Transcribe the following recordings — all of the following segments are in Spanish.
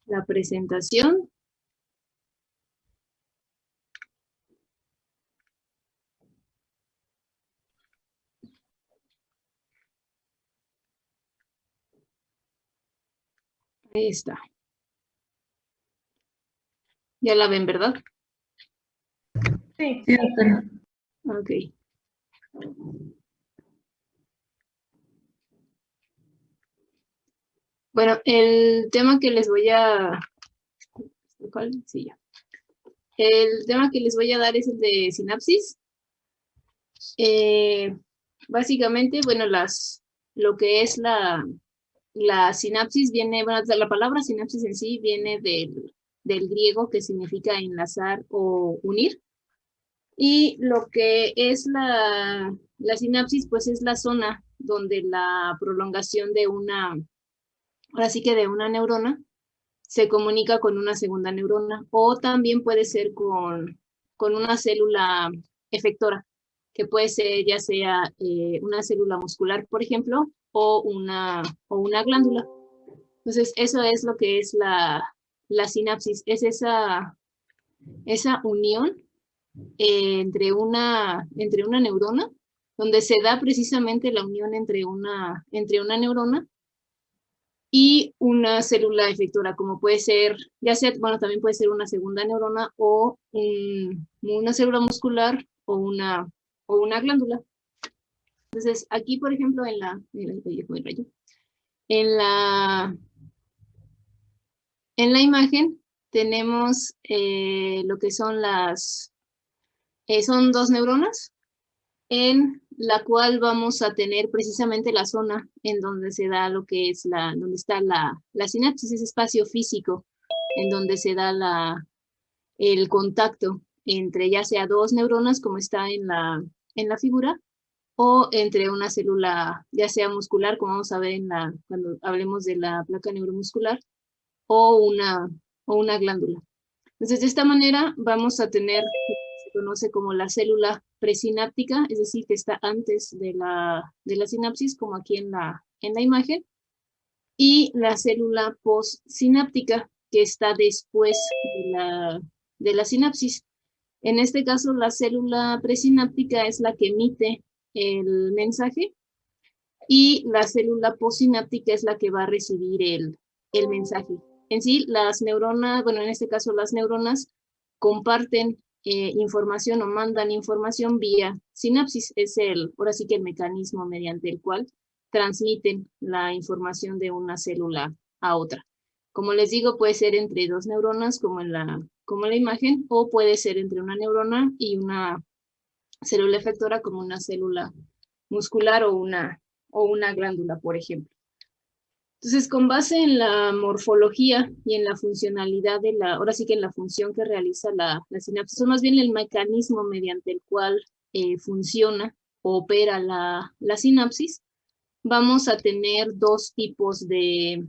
la presentación. Ahí está. Ya la ven, ¿verdad? Sí, doctora. Ok. Bueno, el tema que les voy a... ¿Cuál? Sí, ya. El tema que les voy a dar es el de sinapsis. Básicamente, bueno, lo que es la sinapsis viene, bueno, la palabra sinapsis en sí viene del griego, que significa enlazar o unir. Y lo que es la sinapsis, pues es la zona donde la prolongación de ahora sí que de una neurona, se comunica con una segunda neurona, o también puede ser con una célula efectora, que puede ser ya sea una célula muscular, por ejemplo, o una glándula. Entonces, eso es lo que es la sinapsis, es esa unión entre una neurona, donde se da precisamente la unión entre una neurona y una célula efectora, como puede ser, ya sea, bueno, también puede ser una segunda neurona o una célula muscular o una glándula. Entonces, aquí, por ejemplo, en la, en la imagen tenemos lo que son son dos neuronas, en la cual vamos a tener precisamente la zona en donde se da lo que es donde está la sinapsis, ese espacio físico en donde se da el contacto entre ya sea dos neuronas, como está en la figura, o entre una célula, ya sea muscular, como vamos a ver cuando hablemos de la placa neuromuscular, o una glándula. Entonces, de esta manera vamos a tener lo que se conoce como la célula presináptica, es decir, que está antes de la sinapsis, como aquí en la imagen, y la célula postsináptica, que está después de la sinapsis. En este caso, la célula presináptica es la que emite el mensaje y la célula postsináptica es la que va a recibir el mensaje. En sí, las neuronas, bueno, en este caso las neuronas comparten información o mandan información vía sinapsis. Es ahora sí que el mecanismo mediante el cual transmiten la información de una célula a otra. Como les digo, puede ser entre dos neuronas, como en la imagen, o puede ser entre una neurona y una célula efectora, como una célula muscular o una glándula, por ejemplo. Entonces, con base en la morfología y en la funcionalidad ahora sí que en la función que realiza la sinapsis, o más bien el mecanismo mediante el cual funciona o opera la sinapsis, vamos a tener dos tipos de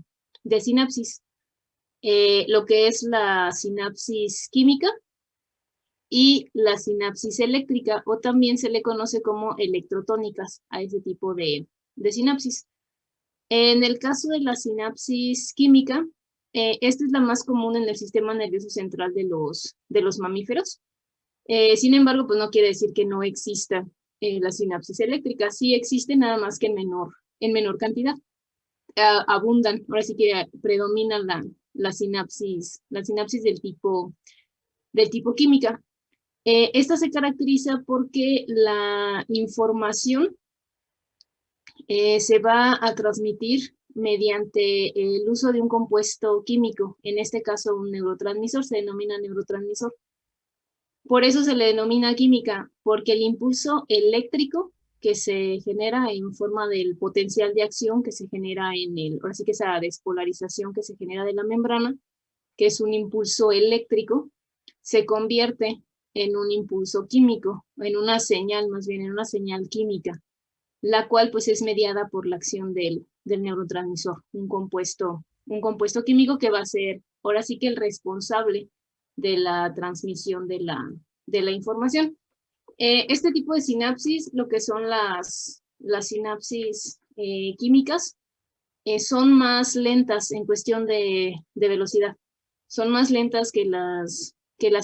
sinapsis. Lo que es la sinapsis química y la sinapsis eléctrica, o también se le conoce como electrotónicas a ese tipo de sinapsis. En el caso de la sinapsis química, esta es la más común en el sistema nervioso central de los mamíferos. Sin embargo, pues no quiere decir que no exista la sinapsis eléctrica. Sí existe, nada más que en menor cantidad. Abundan, ahora sí que predomina la sinapsis del tipo química. Esta se caracteriza porque la información se va a transmitir mediante el uso de un compuesto químico, en este caso un neurotransmisor, se denomina neurotransmisor. Por eso se le denomina química, porque el impulso eléctrico que se genera en forma del potencial de acción que se genera ahora sí que esa despolarización que se genera de la membrana, que es un impulso eléctrico, se convierte en un impulso químico, en una señal, más bien en una señal química, la cual pues es mediada por la acción del neurotransmisor, un compuesto químico que va a ser ahora sí que el responsable de la transmisión de la información. Este tipo de sinapsis, lo que son las sinapsis químicas, son más lentas en cuestión de velocidad. son más lentas que las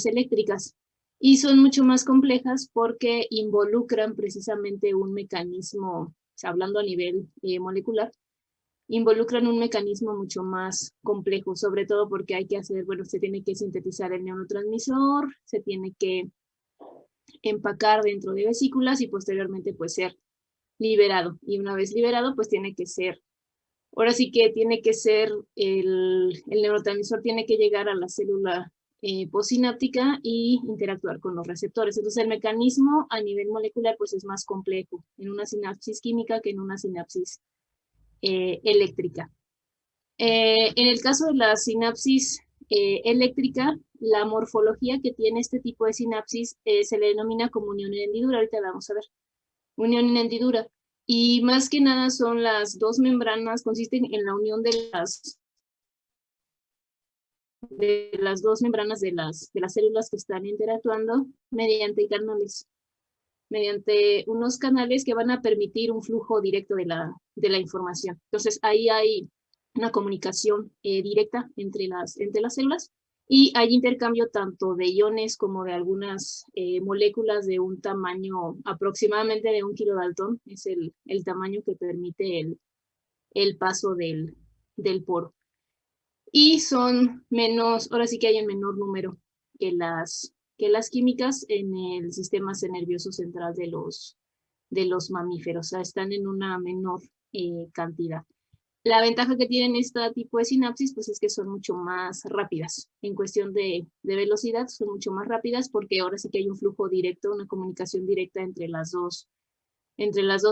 eléctricas y son mucho más complejas porque involucran precisamente un mecanismo, o sea, hablando a nivel molecular, involucran un mecanismo mucho más complejo, sobre todo porque hay que hacer, bueno, se tiene que sintetizar el neurotransmisor, se tiene que empacar dentro de vesículas y posteriormente pues ser liberado. Y una vez liberado pues tiene que ser, ahora sí que tiene que ser, el neurotransmisor tiene que llegar a la célula postsináptica y interactuar con los receptores. Entonces el mecanismo a nivel molecular pues es más complejo en una sinapsis química que en una sinapsis eléctrica. En el caso de la sinapsis eléctrica, la morfología que tiene este tipo de sinapsis se le denomina como unión en hendidura. Ahorita la vamos a ver. Unión en hendidura. Y más que nada son las dos membranas, consisten en la unión de las dos membranas de las células que están interactuando mediante canales, mediante unos canales que van a permitir un flujo directo de la información. Entonces ahí hay una comunicación directa entre las células y hay intercambio tanto de iones como de algunas moléculas de un tamaño aproximadamente de 1 kilodaltón, es el tamaño que permite el paso del poro. Y son menos, ahora sí que hay en menor número que las químicas en el sistema nervioso central de los mamíferos, o sea, están en una menor cantidad. La ventaja que tienen este tipo de sinapsis pues es que son mucho más rápidas. En cuestión de velocidad son mucho más rápidas porque ahora sí que hay un flujo directo, una comunicación directa entre las dos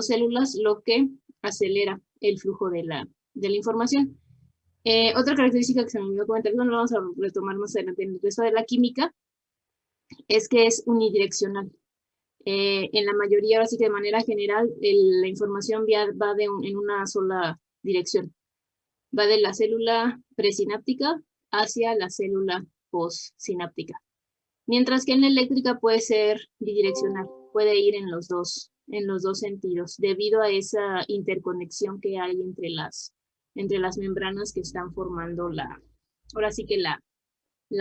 células, lo que acelera el flujo de la información. Otra característica que se me olvidó comentar, no lo vamos a retomar más adelante en el resto de la química, es que es unidireccional. En la mayoría, ahora sí que de manera general, la información va en una sola dirección. Va de la célula presináptica hacia la célula postsináptica. Mientras que en la eléctrica puede ser bidireccional, puede ir en los dos sentidos, debido a esa interconexión que hay entre las membranas que están formando ahora sí que la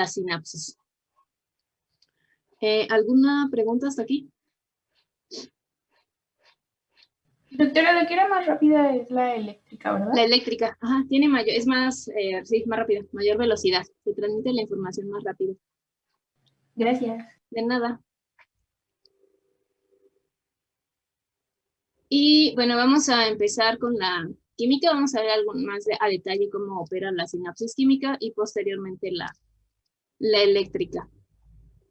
sinapsis. ¿Alguna pregunta hasta aquí? Doctora, la que era más rápida es la eléctrica, ¿verdad? La eléctrica, ajá, tiene es más, sí, más rápida, mayor velocidad, se transmite la información más rápido. Gracias. De nada. Y bueno, vamos a empezar con la química, vamos a ver algo más a detalle cómo opera la sinapsis química y posteriormente la eléctrica.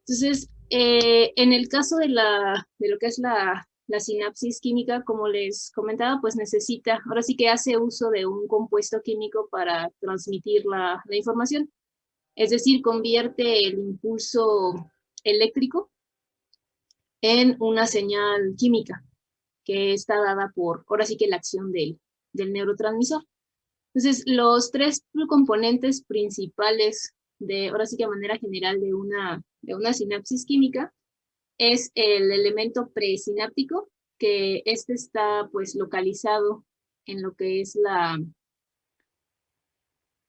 Entonces, en el caso de lo que es la sinapsis química, como les comentaba, pues necesita, ahora sí que hace uso de un compuesto químico para transmitir la información. Es decir, convierte el impulso eléctrico en una señal química que está dada por, ahora sí que la acción del neurotransmisor. Entonces, los tres componentes principales ahora sí que de manera general de una sinapsis química es el elemento presináptico, que este está pues localizado en lo que es la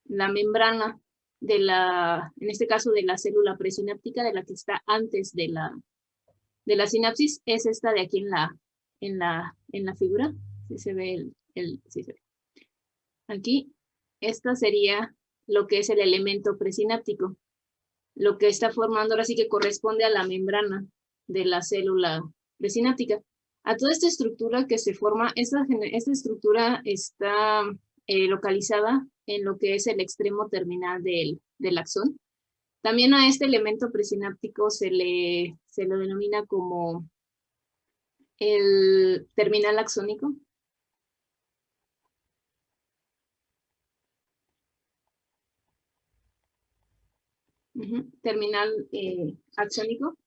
membrana en este caso de la célula presináptica, de la que está antes de la sinapsis, es esta de aquí en la figura. Si se ve sí se ve. Aquí, esta sería lo que es el elemento presináptico. Lo que está formando ahora sí que corresponde a la membrana de la célula presináptica. A toda esta estructura que se forma, esta estructura está localizada en lo que es el extremo terminal del axón. También a este elemento presináptico se le denomina como el terminal axónico. Terminal axónico.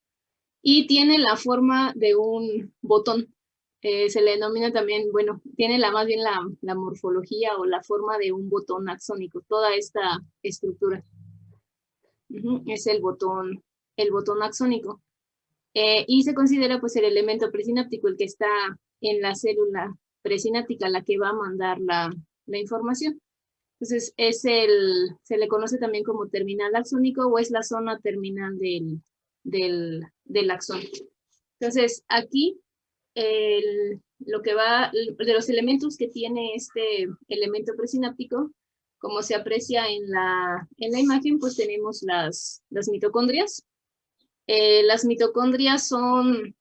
Y tiene la forma de un botón. Se le denomina también, bueno, tiene más bien la morfología o la forma de un botón axónico, toda esta estructura. Es el botón axónico. Y se considera pues el elemento presináptico, el que está en la célula presináptica, la que va a mandar la información. Entonces, se le conoce también como terminal axónico o es la zona terminal del axón. Entonces, aquí, lo que va, de los elementos que tiene este elemento presináptico, como se aprecia en la imagen, pues tenemos las mitocondrias. Las mitocondrias son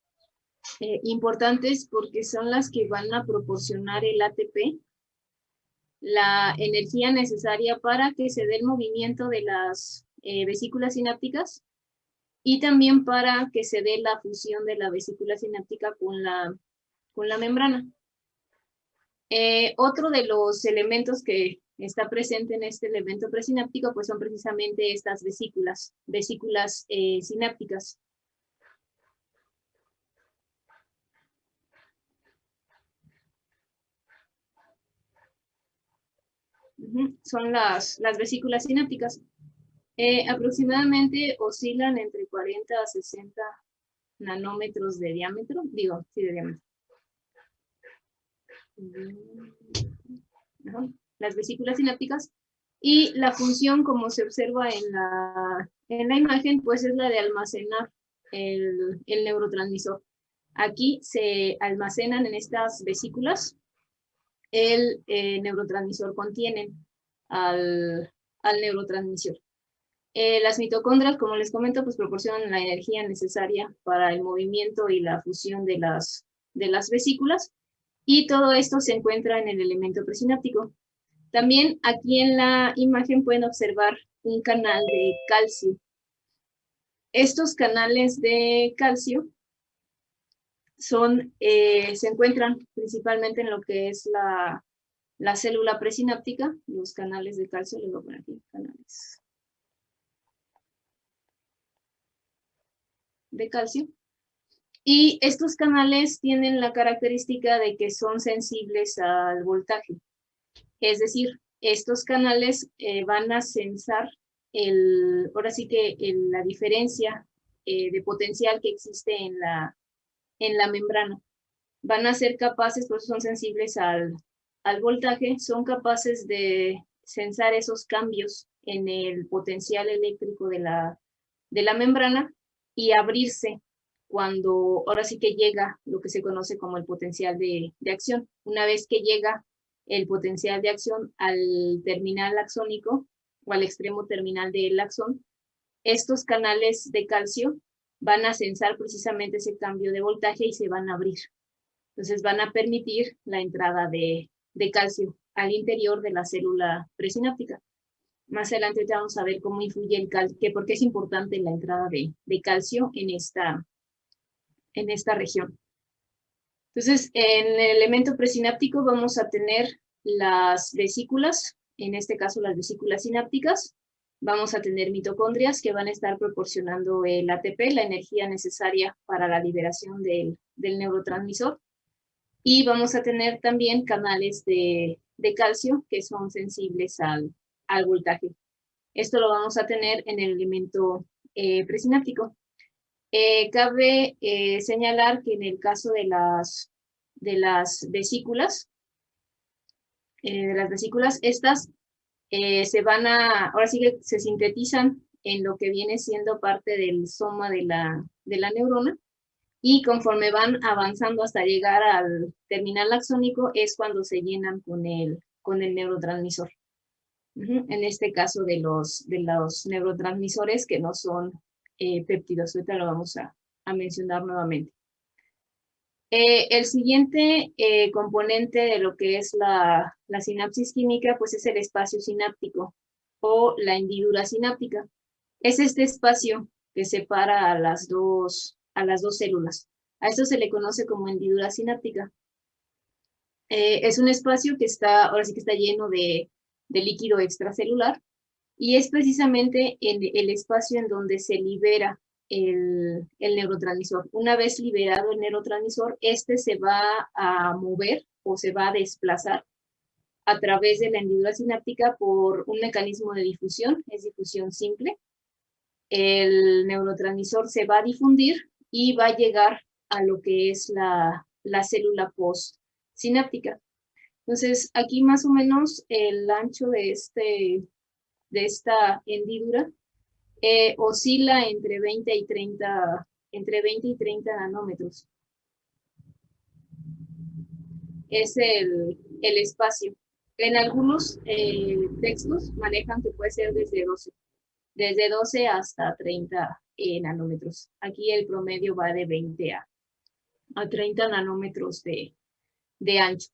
importantes porque son las que van a proporcionar el ATP, la energía necesaria para que se dé el movimiento de las vesículas sinápticas y también para que se dé la fusión de la vesícula sináptica con la membrana. Otro de los elementos que está presente en este elemento presináptico pues son precisamente estas vesículas sinápticas. Son las vesículas sinápticas. Aproximadamente oscilan entre 40 a 60 nanómetros de diámetro, de diámetro. Las vesículas sinápticas, y la función, como se observa en la imagen, pues es la de almacenar el neurotransmisor. Aquí se almacenan en estas vesículas el neurotransmisor, contienen al neurotransmisor. Las mitocondrias, como les comento, pues proporcionan la energía necesaria para el movimiento y la fusión de las vesículas, y todo esto se encuentra en el elemento presináptico. También aquí en la imagen pueden observar un canal de calcio. Estos canales de calcio se encuentran principalmente en lo que es la célula presináptica. Los canales de calcio, les voy a poner aquí, canales de calcio. Y estos canales tienen la característica de que son sensibles al voltaje. Es decir, estos canales van a sensar ahora sí que la diferencia de potencial que existe en la membrana. Van a ser capaces, por eso son sensibles al voltaje, son capaces de sensar esos cambios en el potencial eléctrico de la membrana y abrirse cuando ahora sí que llega lo que se conoce como el potencial de acción. Una vez que llega el potencial de acción al terminal axónico o al extremo terminal del axón, estos canales de calcio van a sensar precisamente ese cambio de voltaje y se van a abrir. Entonces van a permitir la entrada de calcio al interior de la célula presináptica. Más adelante vamos a ver cómo influye el calcio, por qué es importante la entrada de calcio en esta región. Entonces, en el elemento presináptico vamos a tener las vesículas, en este caso las vesículas sinápticas. Vamos a tener mitocondrias que van a estar proporcionando el ATP, la energía necesaria para la liberación del neurotransmisor. Y vamos a tener también canales de calcio que son sensibles al voltaje. Esto lo vamos a tener en el elemento presináptico. Cabe señalar que en el caso de las vesículas, estas ahora sí que se sintetizan en lo que viene siendo parte del soma de la neurona, y conforme van avanzando hasta llegar al terminal axónico es cuando se llenan con el neurotransmisor. En este caso de los neurotransmisores que no son péptidos. Ahorita lo vamos a mencionar nuevamente. El siguiente componente de lo que es la sinapsis química, pues es el espacio sináptico o la hendidura sináptica. Es este espacio que separa a las dos células. A esto se le conoce como hendidura sináptica. Es un espacio que ahora sí que está lleno de líquido extracelular, y es precisamente en el espacio en donde se libera el neurotransmisor. Una vez liberado el neurotransmisor, este se va a mover o se va a desplazar a través de la hendidura sináptica por un mecanismo de difusión, es difusión simple. El neurotransmisor se va a difundir y va a llegar a lo que es la célula postsináptica. Entonces, aquí más o menos el ancho de esta hendidura oscila entre 20 y 30 nanómetros. Es el espacio. En algunos textos manejan que puede ser desde 12 hasta 30 nanómetros. Aquí el promedio va de 20 a 30 nanómetros de ancho.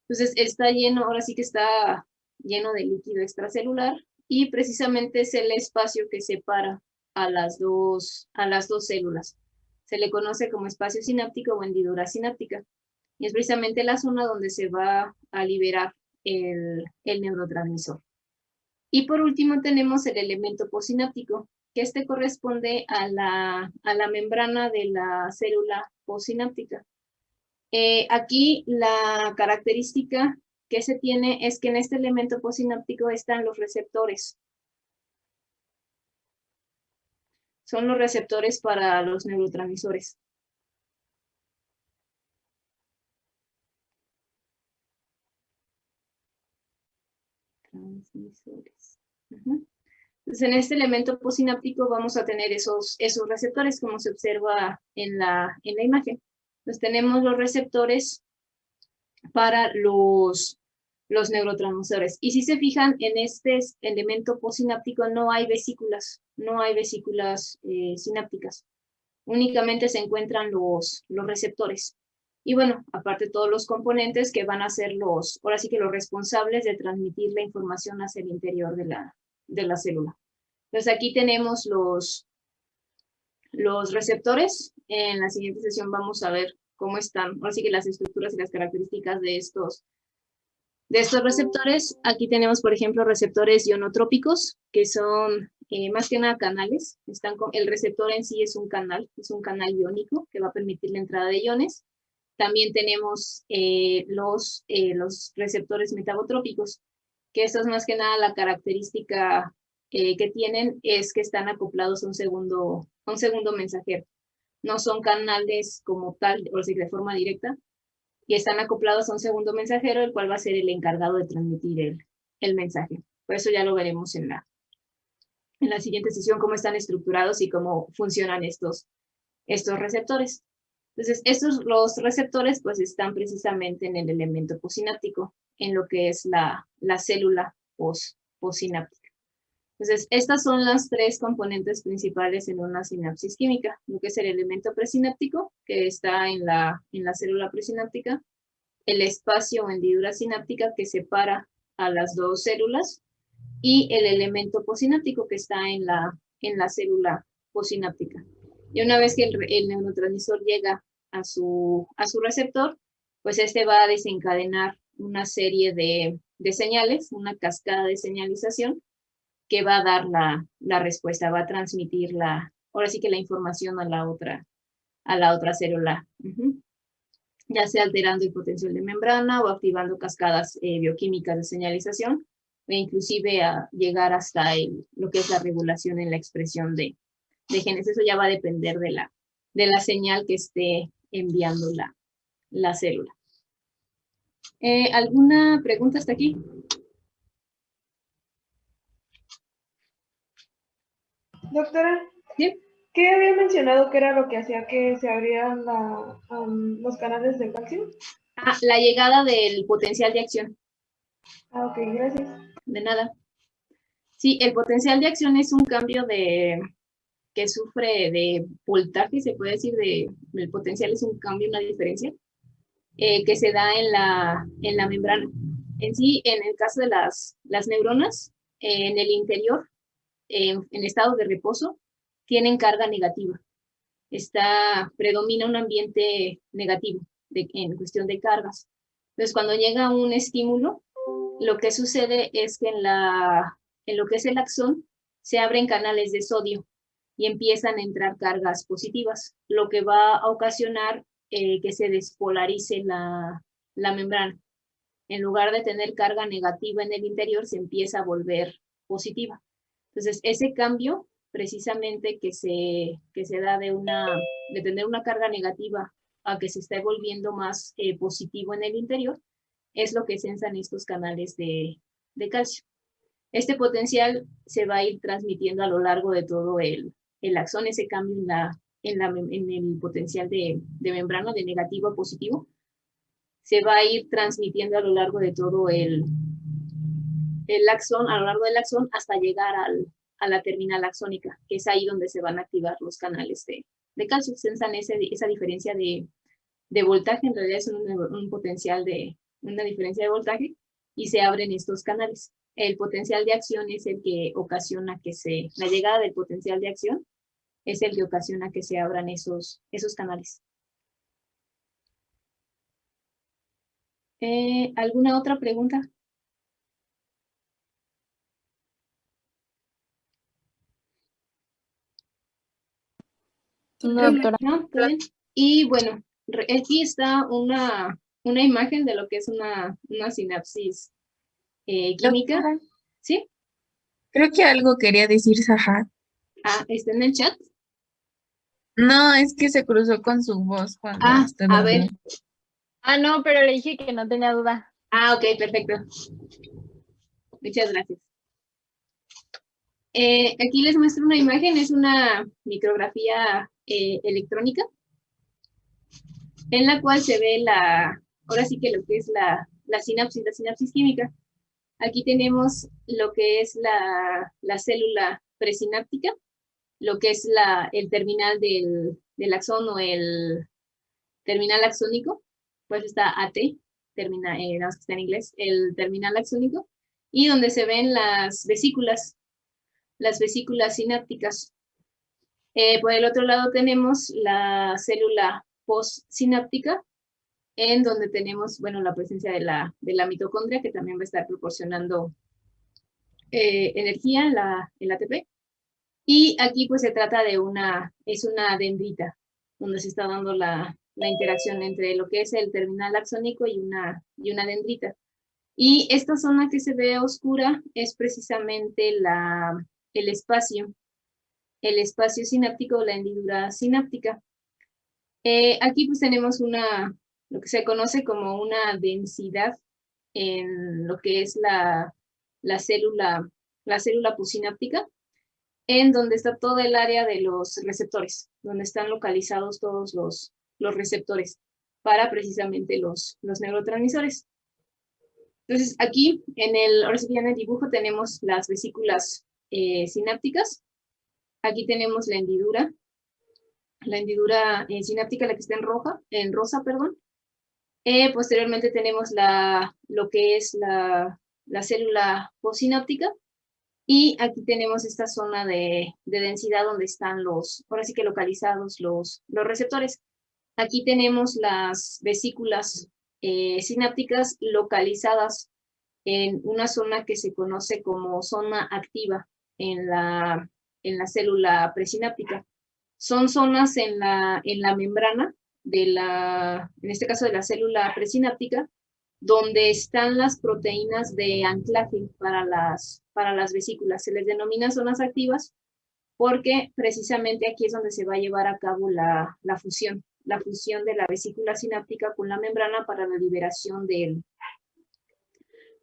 Entonces está lleno, ahora sí que está lleno de líquido extracelular y precisamente es el espacio que separa a las dos células. Se le conoce como espacio sináptico o hendidura sináptica. Y es precisamente la zona donde se va a liberar el neurotransmisor. Y por último tenemos el elemento postsináptico, que este corresponde a la membrana de la célula postsináptica. Aquí la característica que se tiene es que en este elemento postsináptico están los receptores. Son los receptores para los neurotransmisores. Transmisores. Entonces, en este elemento postsináptico vamos a tener esos receptores, como se observa en la imagen. Entonces, tenemos los receptores para los neurotransmisores. Y si se fijan, en este elemento postsináptico no hay vesículas, sinápticas. Únicamente se encuentran los receptores. Y bueno, aparte todos los componentes que van a ser ahora sí que los responsables de transmitir la información hacia el interior de la célula. Entonces aquí tenemos los receptores. En la siguiente sesión vamos a ver cómo están, ahora sí que las estructuras y las características de estos receptores. Aquí tenemos, por ejemplo, receptores ionotrópicos, que son más que nada canales. El receptor en sí es un canal iónico que va a permitir la entrada de iones. También tenemos los receptores metabotrópicos, que esto es más que nada la característica que tienen es que están acoplados a un segundo mensajero. No son canales como tal, o sea, de forma directa, y están acoplados a un segundo mensajero, el cual va a ser el encargado de transmitir el mensaje. Por eso ya lo veremos en la siguiente sesión, cómo están estructurados y cómo funcionan estos receptores. Entonces, los receptores pues están precisamente en el elemento postsináptico, en lo que es la célula postsináptica. Entonces, estas son las tres componentes principales en una sinapsis química, lo que es el elemento presináptico, que está en la célula presináptica, el espacio o hendidura sináptica que separa a las dos células, y el elemento postsináptico que está en la célula postsináptica. Y una vez que el neurotransmisor llega a su receptor, pues este va a desencadenar una serie de señales, una cascada de señalización que va a dar la respuesta, va a transmitir ahora sí que la información a la otra célula. Ya sea alterando el potencial de membrana o activando cascadas bioquímicas de señalización, e inclusive a llegar hasta lo que es la regulación en la expresión de genes. Eso ya va a depender de la señal que esté enviando la célula. ¿Alguna pregunta hasta aquí? Doctora, ¿Sí? ¿qué había mencionado que era lo que hacía que se abrieran los canales de calcio? La llegada del potencial de acción. Ok, gracias. De nada. Sí, el potencial de acción es un cambio que sufre de voltaje, se puede decir, el potencial es un cambio, una diferencia, que se da en la membrana. En sí, en el caso de las neuronas, en el interior, en estado de reposo, tienen carga negativa. Predomina un ambiente negativo en cuestión de cargas. Entonces, cuando llega un estímulo, lo que sucede es que en lo que es el axón, se abren canales de sodio y empiezan a entrar cargas positivas, lo que va a ocasionar que se despolarice la membrana. En lugar de tener carga negativa en el interior, se empieza a volver positiva. Entonces, ese cambio precisamente que se da de tener una carga negativa a que se esté volviendo más positivo en el interior, es lo que sensan estos canales de calcio. Este potencial se va a ir transmitiendo a lo largo de todo el axón, ese cambio en el potencial de membrana de negativo a positivo, se va a ir transmitiendo a lo largo de todo el axón, a lo largo del axón, hasta llegar a la terminal axónica, que es ahí donde se van a activar los canales de calcio. Sensan esa diferencia de voltaje, en realidad es un potencial de una diferencia de voltaje, y se abren estos canales. El potencial de acción es el que ocasiona la llegada del potencial de acción es el que ocasiona que se abran esos canales. ¿Alguna otra pregunta? No, doctora. No, ¿todo bien? Y bueno, aquí está una imagen de lo que es una sinapsis química. Doctora, ¿Sí? creo que algo quería decir Sahat. Ah, ¿está en el chat? No, es que se cruzó con su voz cuando estaba A ver. hablando. Ah, no, pero le dije que no tenía duda. Ah, ok, perfecto. Muchas gracias. Aquí les muestro una imagen, es una micrografía electrónica, en la cual se ve ahora sí que lo que es la sinapsis química. Aquí tenemos lo que es la célula presináptica, lo que es el terminal del axón o el terminal axónico, pues está AT, nada más que está en inglés, el terminal axónico, y donde se ven las vesículas sinápticas. Por el otro lado tenemos la célula postsináptica, en donde tenemos, bueno, la presencia de la mitocondria, que también va a estar proporcionando energía, el ATP. Y aquí pues se trata de es una dendrita, donde se está dando la interacción entre lo que es el terminal axónico y una dendrita. Y esta zona que se ve oscura es precisamente el espacio sináptico o la hendidura sináptica. Aquí pues tenemos lo que se conoce como una densidad en lo que es la célula postsináptica, en donde está todo el área de los receptores, donde están localizados todos los receptores para precisamente los neurotransmisores. Entonces aquí, ahora sí que en el dibujo tenemos las vesículas sinápticas. Aquí tenemos la hendidura sináptica, la que está en rosa, perdón. Posteriormente tenemos lo que es la célula postsináptica, y aquí tenemos esta zona de densidad donde están ahora sí que localizados los receptores. Aquí tenemos las vesículas sinápticas localizadas en una zona que se conoce como zona activa en la célula presináptica. Son zonas en la membrana en este caso de la célula presináptica, donde están las proteínas de anclaje para las vesículas. Se les denomina zonas activas porque precisamente aquí es donde se va a llevar a cabo la fusión de la vesícula sináptica con la membrana para la liberación del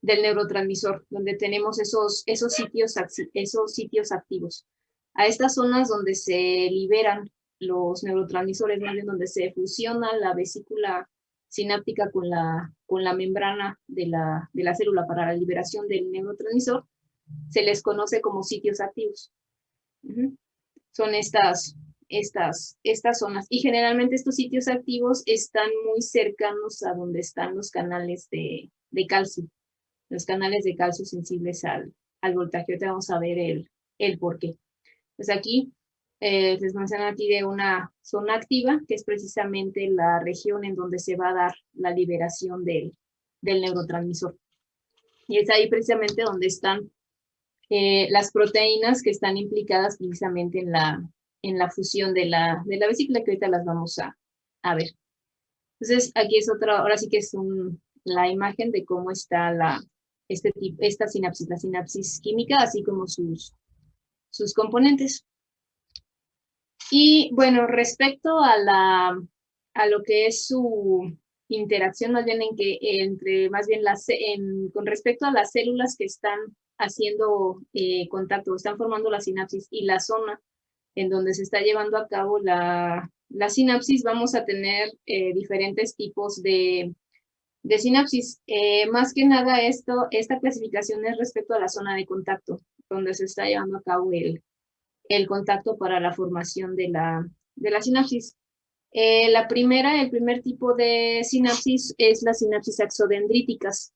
neurotransmisor, donde tenemos esos sitios activos. A estas zonas donde se liberan los neurotransmisores, donde se fusiona la vesícula sináptica con la membrana de la célula para la liberación del neurotransmisor, se les conoce como sitios activos. Son estas zonas. Y generalmente estos sitios activos están muy cercanos a donde están los canales de calcio. Los canales de calcio sensibles al voltaje. Ahorita vamos a ver el por qué. Pues aquí les menciono aquí de una zona activa, que es precisamente la región en donde se va a dar la liberación del neurotransmisor. Y es ahí precisamente donde están las proteínas que están implicadas precisamente en la fusión de la vesícula, que ahorita las vamos a ver. Entonces, aquí es ahora sí que es la imagen de cómo está esta sinapsis, la sinapsis química, así como sus componentes. Y bueno, respecto a lo que es su interacción, más bien en que entre, más bien con respecto a las células que están haciendo contacto, están formando la sinapsis y la zona en donde se está llevando a cabo la sinapsis, vamos a tener diferentes tipos de sinapsis. Más que nada esta clasificación es respecto a la zona de contacto, donde se está llevando a cabo el contacto para la formación de la sinapsis. El primer tipo de sinapsis es la sinapsis axodendríticas.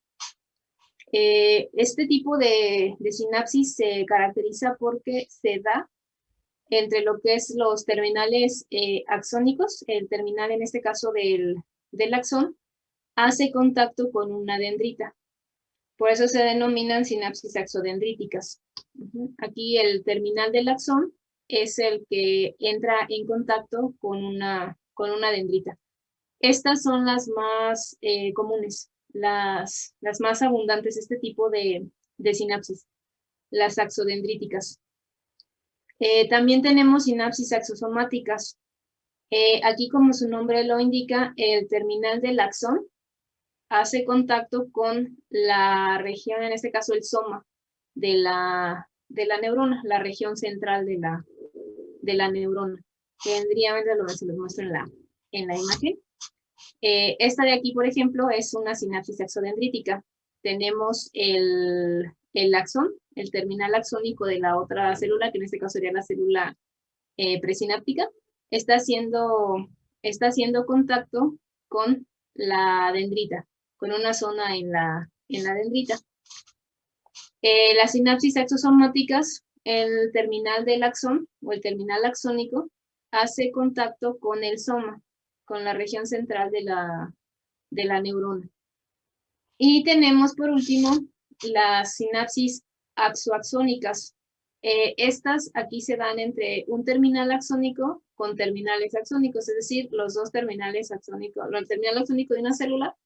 Este tipo de sinapsis se caracteriza porque se da entre lo que es los terminales axónicos, el terminal en este caso del axón, hace contacto con una dendrita. Por eso se denominan sinapsis axodendríticas. Aquí el terminal del axón es el que entra en contacto con una dendrita. Estas son las más comunes, las más abundantes, este tipo de sinapsis, las axodendríticas. También tenemos sinapsis axosomáticas. Aquí, como su nombre lo indica, el terminal del axón hace contacto con la región, en este caso el soma, de la neurona, la región central de la neurona. Tendríamente se los muestro en la imagen. Esta de aquí, por ejemplo, es una sinapsis axodendrítica. Tenemos el axón, el terminal axónico de la otra célula, que en este caso sería la célula presináptica, está haciendo contacto con la dendrita, con una zona en la dendrita. Las sinapsis axosomáticas, el terminal del axón o el terminal axónico hace contacto con el soma, con la región central de la neurona. Y tenemos por último las sinapsis axoaxónicas. Estas aquí se dan entre un terminal axónico con terminales axónicos, es decir, los dos terminales axónicos, el terminal axónico de una célula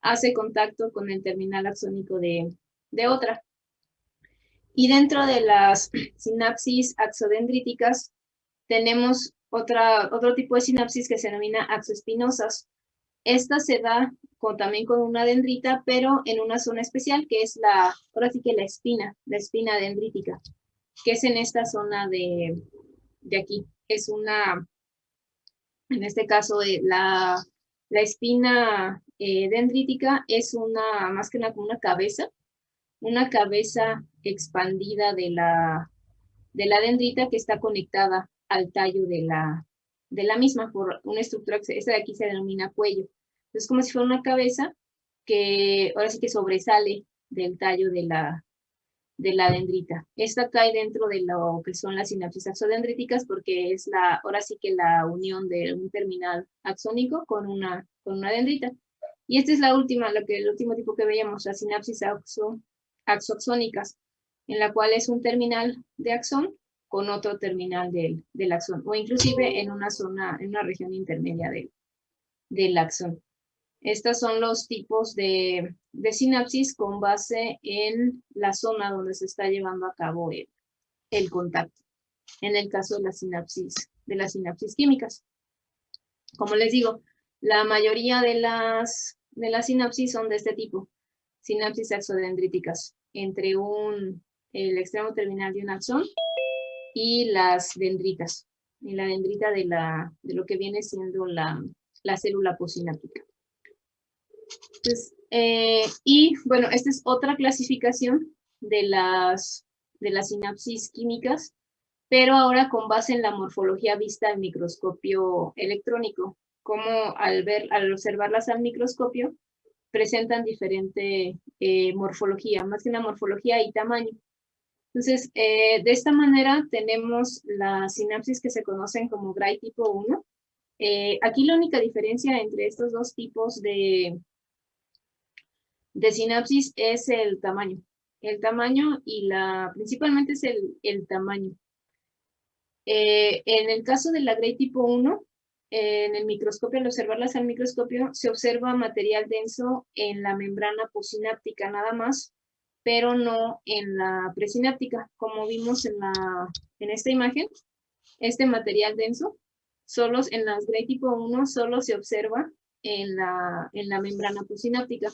hace contacto con el terminal axónico de otra. Y dentro de las sinapsis axodendríticas tenemos otro tipo de sinapsis que se denomina axoespinosas. Esta se da también con una dendrita, pero en una zona especial que es ahora sí que la espina dendrítica, que es en esta zona de aquí. Es en este caso, la espina dendrítica es más que nada como una cabeza expandida de la dendrita que está conectada al tallo de la misma por una estructura, esta de aquí se denomina cuello. Es como si fuera una cabeza que ahora sí que sobresale del tallo de la dendrita. Esta cae dentro de lo que son las sinapsis axodendríticas porque es ahora sí que la unión de un terminal axónico con una dendrita. Y esta es el último tipo que veíamos, las sinapsis axoaxónicas, en la cual es un terminal de axón con otro terminal del axón, o inclusive en una región intermedia del axón. Estos son los tipos de sinapsis con base en la zona donde se está llevando a cabo el contacto. En el caso de las sinapsis químicas. Como les digo, la mayoría de las sinapsis son de este tipo, sinapsis axodendríticas, entre el extremo terminal de un axón y las dendritas, y la dendrita de lo que viene siendo la célula posináptica. Entonces, y bueno, esta es otra clasificación de las sinapsis químicas, pero ahora con base en la morfología vista al microscopio electrónico, como al observarlas al microscopio, presentan diferente morfología, más que una morfología y tamaño. Entonces, de esta manera tenemos las sinapsis que se conocen como Gray tipo 1. Aquí la única diferencia entre estos dos tipos de sinapsis es el tamaño. El tamaño y principalmente es el tamaño. En el caso de la Gray tipo 1, en el microscopio, al observarlas al microscopio, se observa material denso en la membrana posináptica nada más, pero no en la presináptica, como vimos en esta imagen. Este material denso, en las Gray tipo 1 solo se observa en la membrana postsináptica.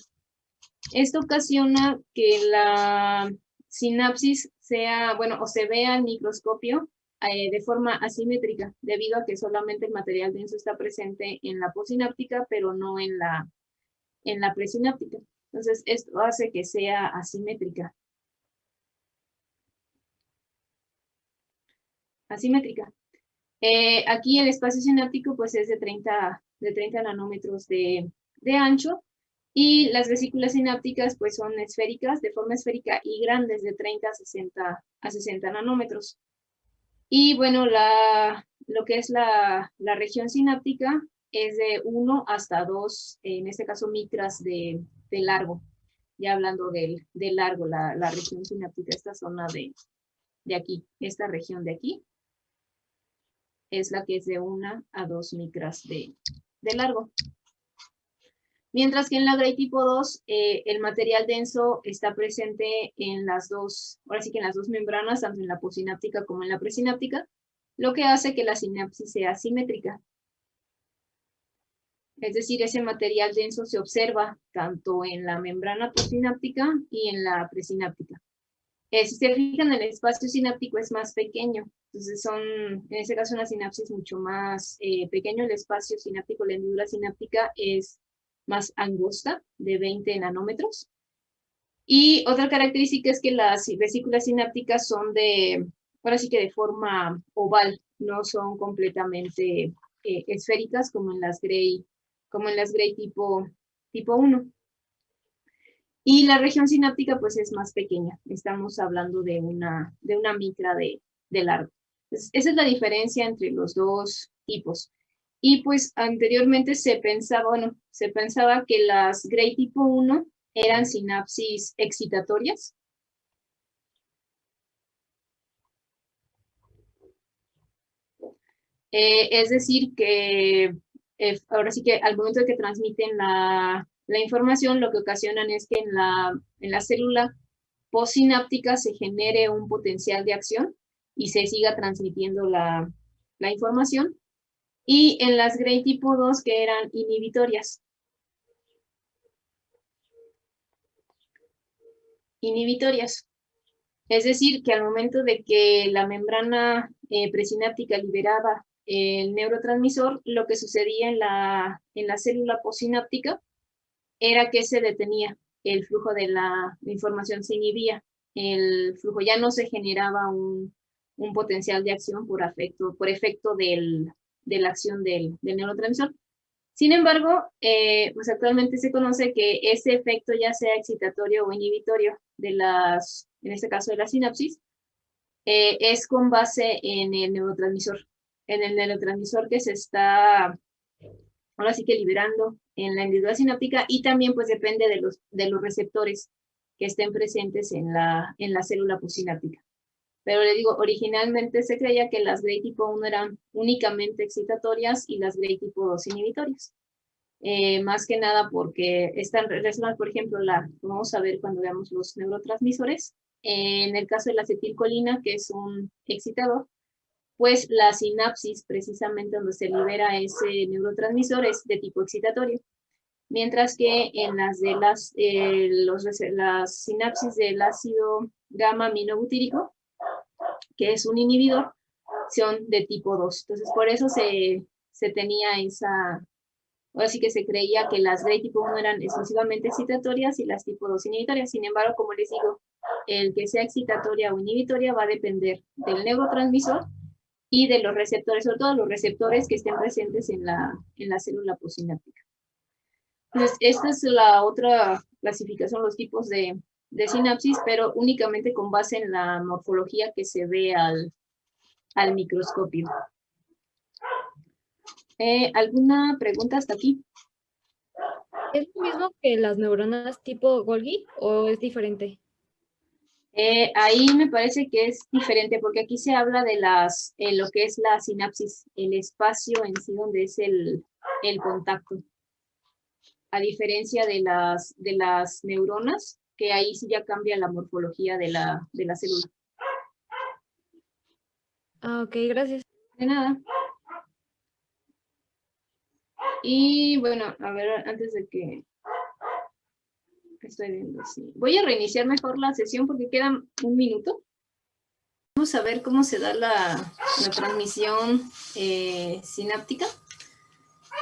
Esto ocasiona que la sinapsis sea, bueno, o se vea al microscopio de forma asimétrica, debido a que solamente el material denso está presente en la postsináptica, pero no en la presináptica. Entonces, esto hace que sea asimétrica. Asimétrica. Aquí el espacio sináptico pues es de 30 nanómetros de ancho, y las vesículas sinápticas pues son esféricas, de forma esférica y grandes, de 30 a 60 nanómetros. Y bueno, lo que es la región sináptica es de 1 hasta 2, en este caso micras de largo. Ya hablando de largo, la región sináptica, esta zona de aquí, esta región de aquí, es la que es de 1 a 2 micras de largo. Mientras que en la Gray tipo 2, el material denso está presente en las dos, ahora sí que en las dos membranas, tanto en la postsináptica como en la presináptica, lo que hace que la sinapsis sea asimétrica. Es decir, ese material denso se observa tanto en la membrana postsináptica y en la presináptica. Si se fijan, el espacio sináptico es más pequeño, entonces en este caso una sinapsis mucho más pequeño, el espacio sináptico, la hendidura sináptica es más angosta, de 20 nanómetros. Y otra característica es que las vesículas sinápticas son ahora sí que de forma oval, no son completamente esféricas como en las Gray tipo 1. Y la región sináptica pues es más pequeña, estamos hablando de una micra de largo. Entonces, esa es la diferencia entre los dos tipos. Y pues anteriormente se pensaba que las Gray tipo 1 eran sinapsis excitatorias. Es decir, que ahora sí que al momento de que transmiten la información, lo que ocasionan es que en la célula postsináptica se genere un potencial de acción y se siga transmitiendo la información. Y en las Gray tipo 2, que eran inhibitorias. Es decir, que al momento de que la membrana presináptica liberaba el neurotransmisor, lo que sucedía en la célula postsináptica era que se detenía el flujo de la información, se inhibía el flujo, ya no se generaba un potencial de acción por efecto de la acción del neurotransmisor. Sin embargo, pues actualmente se conoce que ese efecto, ya sea excitatorio o inhibitorio en este caso de la sinapsis, es con base en el neurotransmisor que se está ahora sí que liberando en la hendidura sináptica, y también pues depende de los receptores que estén presentes en la célula postsináptica. Pero le digo, originalmente se creía que las Gray tipo 1 eran únicamente excitatorias y las Gray tipo 2 inhibitorias. Más que nada porque están relacionadas, por ejemplo, vamos a ver cuando veamos los neurotransmisores. En el caso de la acetilcolina, que es un excitador, pues la sinapsis, precisamente donde se libera ese neurotransmisor, es de tipo excitatorio. Mientras que en las las sinapsis del ácido gamma aminobutírico, que es un inhibidor, son de tipo 2. Entonces, por eso se tenía ahora sí que se creía que las Gray tipo 1 eran exclusivamente excitatorias y las tipo 2 inhibitorias. Sin embargo, como les digo, el que sea excitatoria o inhibitoria va a depender del neurotransmisor y de los receptores, sobre todo los receptores que estén presentes en la célula postsináptica. Entonces, esta es la otra clasificación, los tipos de sinapsis, pero únicamente con base en la morfología que se ve al microscopio. ¿Alguna pregunta hasta aquí? ¿Es lo mismo que las neuronas tipo Golgi o es diferente? Ahí me parece que es diferente, porque aquí se habla de lo que es la sinapsis, el espacio en sí donde es el contacto. A diferencia de las neuronas, que ahí sí ya cambia la morfología de la célula. Ah, ok, gracias. De nada. Y bueno, a ver, antes de que... Estoy viendo, sí. Voy a reiniciar mejor la sesión porque queda un minuto. Vamos a ver cómo se da la transmisión sináptica.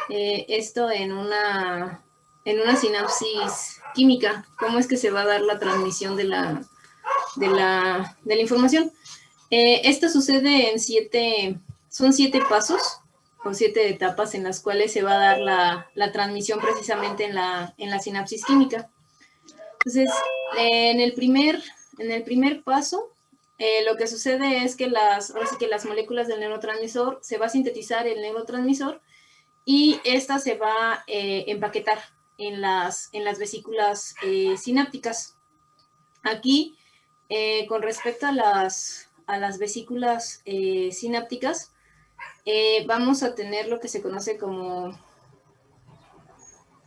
Esto en una sinapsis química. ¿Cómo es que se va a dar la transmisión de la información? Esto sucede en 7 pasos o 7 etapas en las cuales se va a dar la transmisión precisamente en la sinapsis química. Entonces, en el primer paso, lo que sucede es que ahora sí que las moléculas del neurotransmisor, se va a sintetizar el neurotransmisor y esta se va a empaquetar en las vesículas sinápticas. Aquí, con respecto a las vesículas sinápticas, vamos a tener lo que se conoce como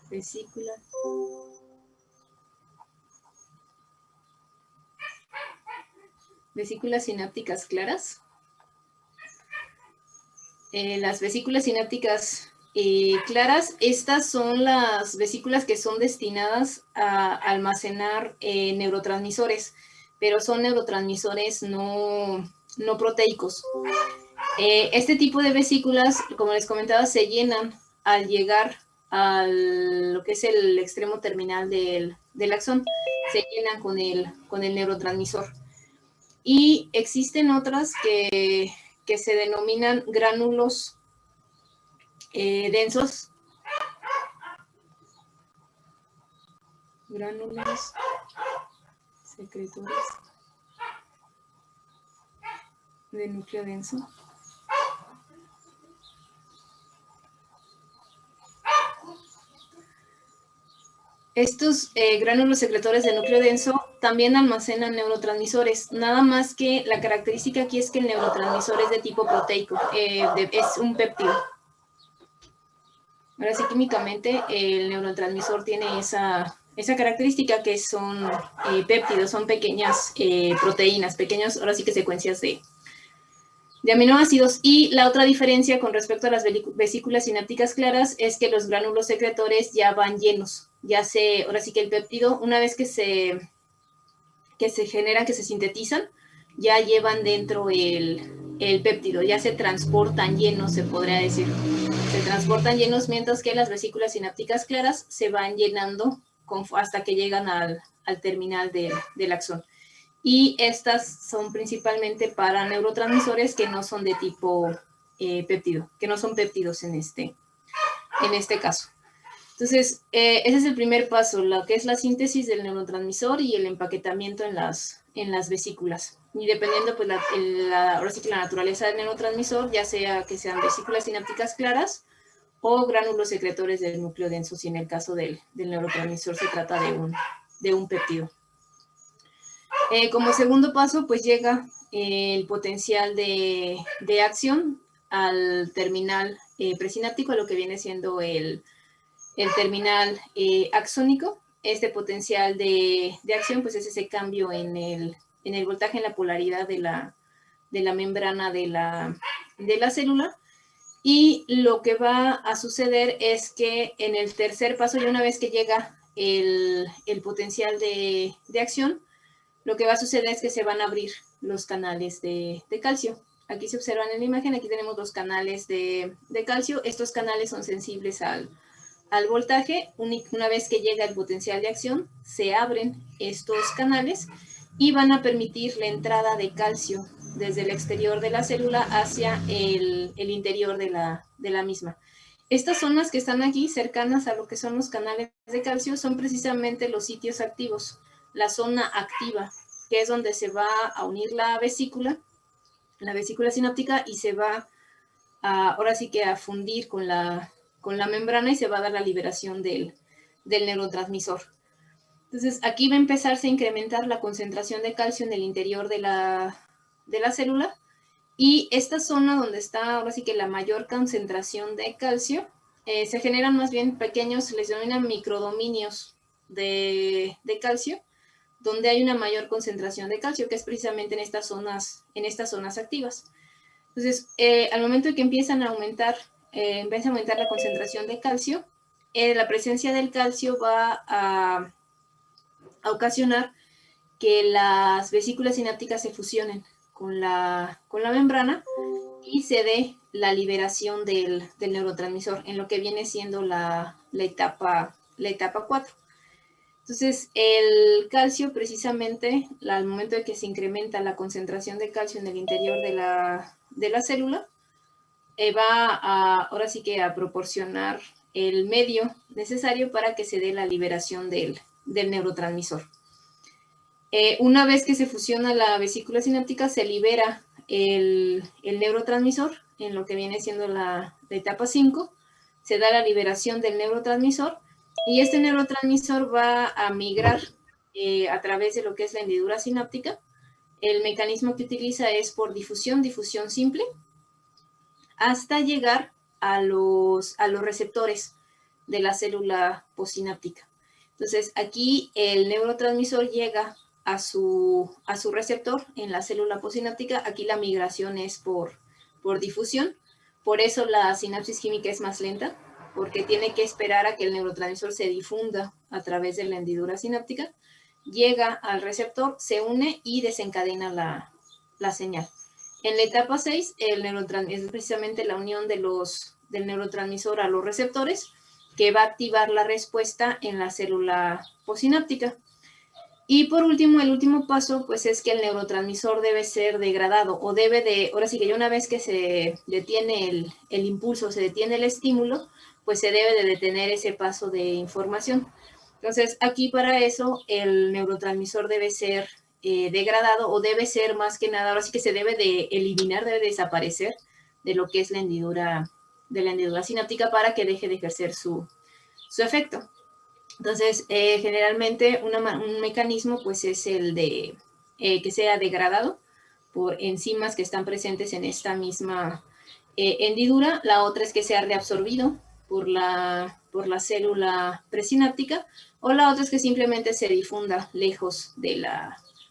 vesículas sinápticas claras. Las vesículas sinápticas claras, estas son las vesículas que son destinadas a almacenar neurotransmisores, pero son neurotransmisores no proteicos. Este tipo de vesículas, como les comentaba, se llenan al llegar a lo que es el extremo terminal del axón, se llenan con el neurotransmisor. Y existen otras que se denominan gránulos densos. Gránulos secretores de núcleo denso. Estos gránulos secretores de núcleo denso también almacenan neurotransmisores, nada más que la característica aquí es que el neurotransmisor es de tipo proteico, es un péptido. Ahora sí, químicamente el neurotransmisor tiene esa característica que son péptidos, son pequeñas proteínas, pequeñas, ahora sí que secuencias de aminoácidos. Y la otra diferencia con respecto a las vesículas sinápticas claras es que los gránulos secretores ya van llenos. Ahora sí que el péptido, una vez que se generan, que se sintetizan, ya llevan dentro el péptido, ya se transportan llenos, se podría decir. Se transportan llenos, mientras que las vesículas sinápticas claras se van llenando hasta que llegan al terminal del axón. Y estas son principalmente para neurotransmisores que no son de tipo péptido, que no son péptidos en este caso. Entonces, ese es el primer paso, lo que es la síntesis del neurotransmisor y el empaquetamiento en las vesículas. Y dependiendo, pues, ahora sí que la naturaleza del neurotransmisor, ya sea que sean vesículas sinápticas claras o gránulos secretores del núcleo denso, si en el caso del neurotransmisor se trata de un péptido. Como segundo paso, pues llega el potencial de acción al terminal presináptico, a lo que viene siendo el terminal axónico. Este potencial de acción, pues es ese cambio en el voltaje, en la polaridad de la membrana de la célula. Y lo que va a suceder es que en el tercer paso, y una vez que llega el potencial de acción, lo que va a suceder es que se van a abrir los canales de calcio. Aquí se observan en la imagen, aquí tenemos los canales de calcio. Estos canales son sensibles al voltaje. Una vez que llega el potencial de acción, se abren estos canales y van a permitir la entrada de calcio desde el exterior de la célula hacia el interior de la misma. Estas zonas que están aquí, cercanas a lo que son los canales de calcio, son precisamente los sitios activos. La zona activa, que es donde se va a unir la vesícula sináptica, y se va ahora sí que a fundir con la membrana, y se va a dar la liberación del neurotransmisor. Entonces, aquí va a empezarse a incrementar la concentración de calcio en el interior de la célula, y esta zona donde está ahora sí que la mayor concentración de calcio, se generan más bien pequeños, se les denominan microdominios de calcio, donde hay una mayor concentración de calcio, que es precisamente en estas zonas activas. Entonces, al momento de que empiezan a aumentar empieza a aumentar la concentración de calcio, la presencia del calcio va a ocasionar que las vesículas sinápticas se fusionen con la membrana y se dé la liberación del neurotransmisor en lo que viene siendo la etapa 4. Entonces, el calcio precisamente, al momento de que se incrementa la concentración de calcio en el interior de la célula, va ahora sí que a proporcionar el medio necesario para que se dé la liberación del neurotransmisor. Una vez que se fusiona la vesícula sináptica, se libera el neurotransmisor en lo que viene siendo la etapa 5, se da la liberación del neurotransmisor y este neurotransmisor va a migrar a través de lo que es la hendidura sináptica. El mecanismo que utiliza es por difusión simple, hasta llegar a los receptores de la célula postsináptica. Entonces, aquí el neurotransmisor llega a su receptor en la célula postsináptica. Aquí la migración es por difusión. Por eso la sinapsis química es más lenta, porque tiene que esperar a que el neurotransmisor se difunda a través de la hendidura sináptica, llega al receptor, se une y desencadena la señal. En la etapa 6, es precisamente la unión del neurotransmisor a los receptores que va a activar la respuesta en la célula postsináptica. Y por último, el último paso, pues es que el neurotransmisor debe ser degradado o ahora sí que ya una vez que se detiene el impulso, se detiene el estímulo, pues se debe de detener ese paso de información. Entonces, aquí para eso el neurotransmisor debe ser degradado o debe ser más que nada, ahora sí que se debe de eliminar, debe de desaparecer de lo que es la hendidura sináptica para que deje de ejercer su efecto. Entonces, generalmente un mecanismo pues es el de que sea degradado por enzimas que están presentes en esta misma hendidura. La otra es que sea reabsorbido por la célula presináptica, o la otra es que simplemente se difunda lejos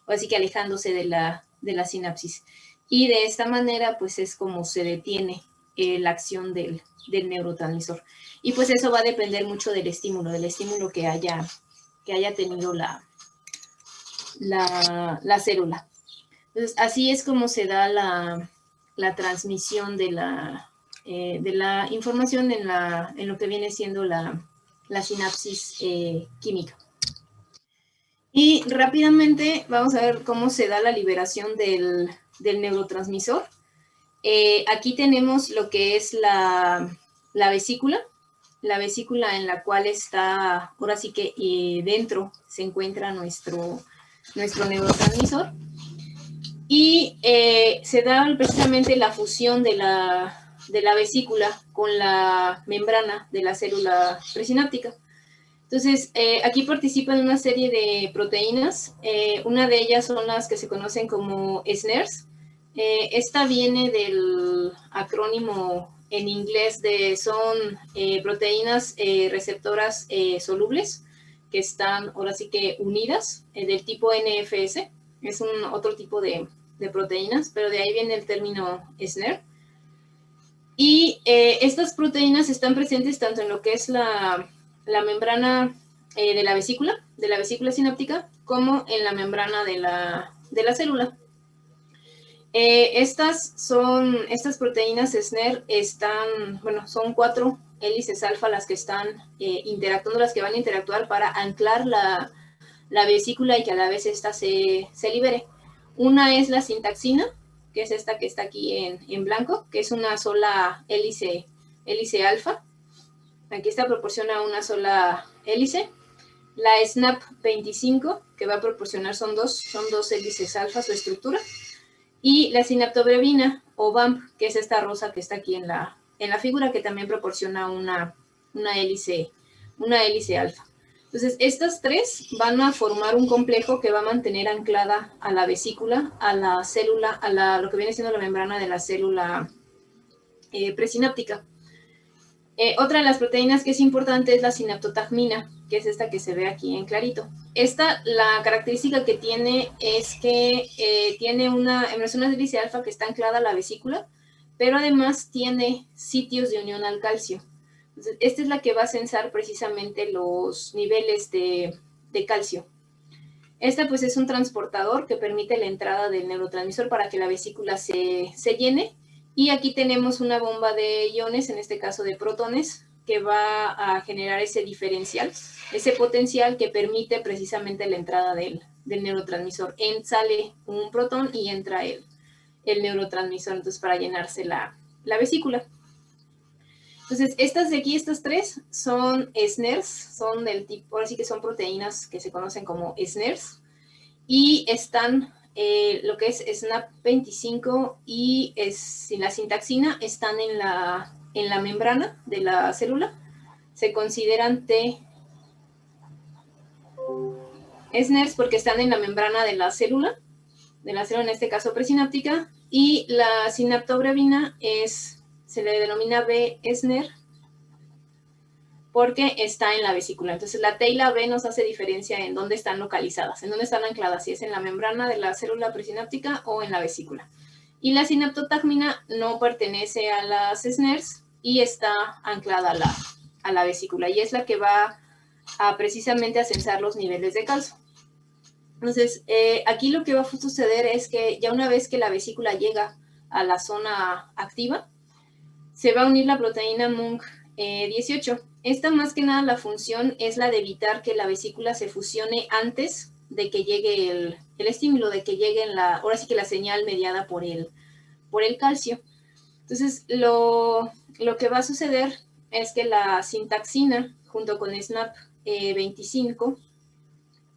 o así que alejándose de la sinapsis. Y de esta manera pues es como se detiene la acción del neurotransmisor. Y pues eso va a depender mucho del estímulo que haya tenido la célula. Entonces, así es como se da la transmisión de la información en lo que viene siendo la sinapsis química. Y rápidamente vamos a ver cómo se da la liberación del neurotransmisor. Aquí tenemos lo que es la vesícula en la cual está, ahora sí que dentro se encuentra nuestro neurotransmisor. Y se da precisamente la fusión de la vesícula con la membrana de la célula presináptica. Entonces, aquí participan una serie de proteínas. Una de ellas son las que se conocen como SNRs. Esta viene del acrónimo en inglés son proteínas receptoras solubles que están ahora sí que unidas del tipo NFS. Es otro tipo de proteínas, pero de ahí viene el término SNR. Y estas proteínas están presentes tanto en lo que es la membrana de la vesícula sináptica, como en la membrana de la célula. Estas proteínas SNR son 4 hélices alfa las que están interactuando, las que van a interactuar para anclar la vesícula y que a la vez esta se libere. Una es la sintaxina, que es esta que está aquí en blanco, que es una sola hélice alfa. Aquí esta proporciona una sola hélice. La SNAP25, que va a proporcionar, son dos hélices alfa su estructura. Y la sinaptobrevina o VAMP, que es esta rosa que está aquí en la figura, que también proporciona una hélice alfa. Entonces, estas tres van a formar un complejo que va a mantener anclada a la vesícula, a la célula, lo que viene siendo la membrana de la célula presináptica. Otra de las proteínas que es importante es la sinaptotagmina, que es esta que se ve aquí en clarito. La característica que tiene es que tiene una hélice alfa que está anclada a la vesícula, pero además tiene sitios de unión al calcio. Entonces, esta es la que va a censar precisamente los niveles de calcio. Esta pues es un transportador que permite la entrada del neurotransmisor para que la vesícula se llene. Y aquí tenemos una bomba de iones, en este caso de protones, que va a generar ese diferencial, ese potencial que permite precisamente la entrada del neurotransmisor. Sale un protón y entra el neurotransmisor, entonces para llenarse la vesícula. Entonces, estas de aquí, estas tres, son SNERs, son del tipo, ahora sí que son proteínas que se conocen como SNERs, y están, lo que es SNAP25 y la sintaxina, están en la membrana de la célula, se consideran SNERs porque están en la membrana de la célula en este caso presináptica, y la sinaptobrebina se le denomina B-SNER porque está en la vesícula. Entonces la T y la B nos hace diferencia en dónde están localizadas, en dónde están ancladas, si es en la membrana de la célula presináptica o en la vesícula. Y la sinaptotagmina no pertenece a las SNERs y está anclada a la vesícula, y es la que va a precisamente a censar los niveles de calcio. Entonces, aquí lo que va a suceder es que ya una vez que la vesícula llega a la zona activa, se va a unir la proteína MUNC18. Esta más que nada la función es la de evitar que la vesícula se fusione antes de que llegue el estímulo, de que llegue ahora sí que la señal mediada por el calcio. Entonces, lo que va a suceder es que la sintaxina junto con SNAP25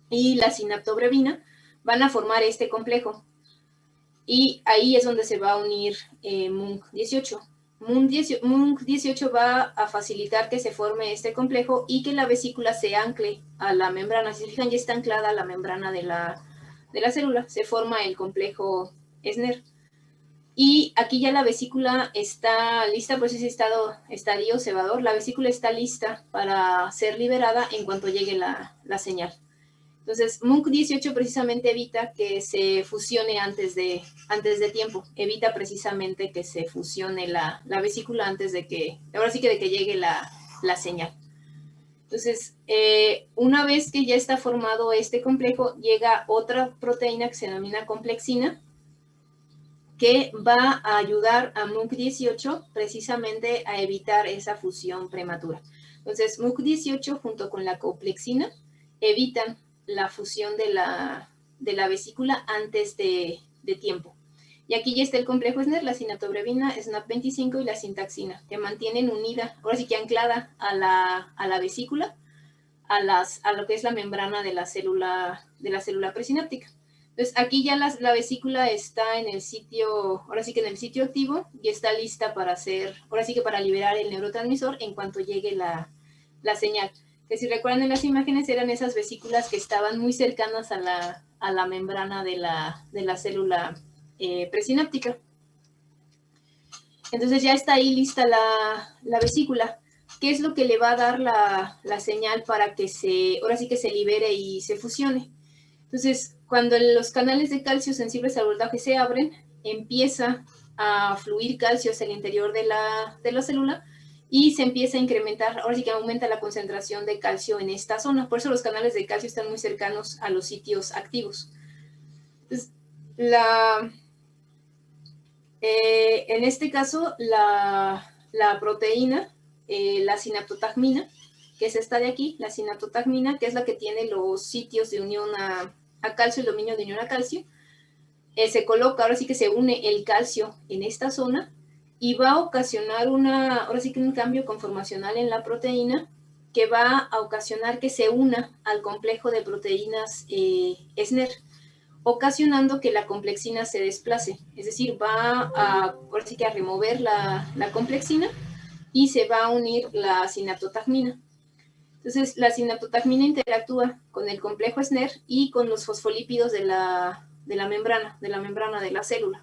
y la sinaptobrebina van a formar este complejo. Y ahí es donde se va a unir MUNC18. MUNC18 va a facilitar que se forme este complejo y que la vesícula se ancle a la membrana. Si se fijan, ya está anclada a la membrana de la célula. Se forma el complejo SNER. Y aquí ya la vesícula está lista, por ese estadio cebador. La vesícula está lista para ser liberada en cuanto llegue la señal. Entonces, MUNC18 precisamente evita que se fusione antes de tiempo, evita precisamente que se fusione la vesícula antes de que, ahora sí que de que llegue la señal. Entonces, una vez que ya está formado este complejo, llega otra proteína que se denomina complexina, que va a ayudar a MUNC18 precisamente a evitar esa fusión prematura. Entonces, MUNC18 junto con la complexina evitan la fusión de la vesícula antes de tiempo. Y aquí ya está el complejo SNER, la sinaptobrebina, SNAP25 y la sintaxina, que mantienen unida, ahora sí que anclada a la vesícula, a lo que es la membrana de la célula presináptica. Entonces, aquí ya la vesícula está en el sitio, ahora sí que en el sitio activo, y está lista para ahora sí que para liberar el neurotransmisor en cuanto llegue la señal. Que si recuerdan en las imágenes eran esas vesículas que estaban muy cercanas a la membrana de la célula presináptica. Entonces ya está ahí lista la vesícula. ¿Qué es lo que le va a dar la señal para que ahora sí que se libere y se fusione? Entonces, cuando los canales de calcio sensibles al voltaje se abren, empieza a fluir calcio hacia el interior de la célula, y se empieza a incrementar, ahora sí que aumenta la concentración de calcio en esta zona. Por eso los canales de calcio están muy cercanos a los sitios activos. Entonces, en este caso, la proteína, la sinaptotagmina, que es esta de aquí, la sinaptotagmina, que es la que tiene los sitios de unión a calcio, el dominio de unión a calcio, se coloca, ahora sí que se une el calcio en esta zona, y va a ocasionar ahora sí que un cambio conformacional en la proteína que va a ocasionar que se una al complejo de proteínas SNER, ocasionando que la complexina se desplace. Es decir, va ahora sí que a remover la complexina y se va a unir la sinaptotagmina. Entonces, la sinaptotagmina interactúa con el complejo SNER y con los fosfolípidos de la membrana de la célula.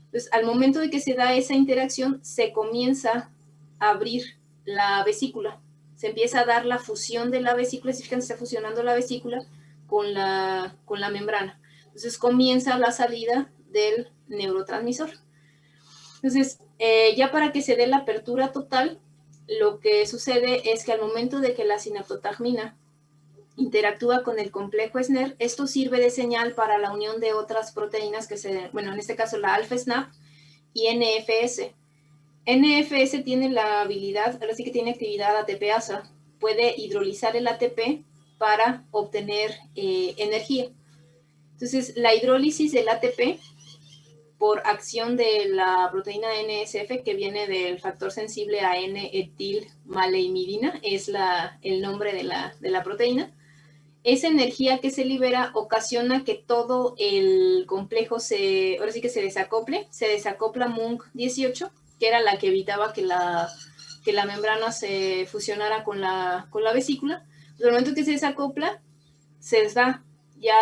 Entonces, al momento de que se da esa interacción, se comienza a abrir la vesícula. Se empieza a dar la fusión de la vesícula, se está fusionando la vesícula con la membrana. Entonces, comienza la salida del neurotransmisor. Entonces, ya para que se dé la apertura total, lo que sucede es que al momento de que la sinaptotagmina interactúa con el complejo SNER, esto sirve de señal para la unión de otras proteínas que bueno, en este caso la alfa-SNAP y NFS. NFS tiene la habilidad, ahora sí que tiene actividad ATPasa, puede hidrolizar el ATP para obtener energía. Entonces, la hidrólisis del ATP por acción de la proteína NSF, que viene del factor sensible a N-etilmaleimidina, es el nombre de la proteína. Esa energía que se libera ocasiona que todo el complejo ahora sí que se desacopla MUNC18, que era la que evitaba que la membrana se fusionara con la vesícula. Al momento que se desacopla, se da ya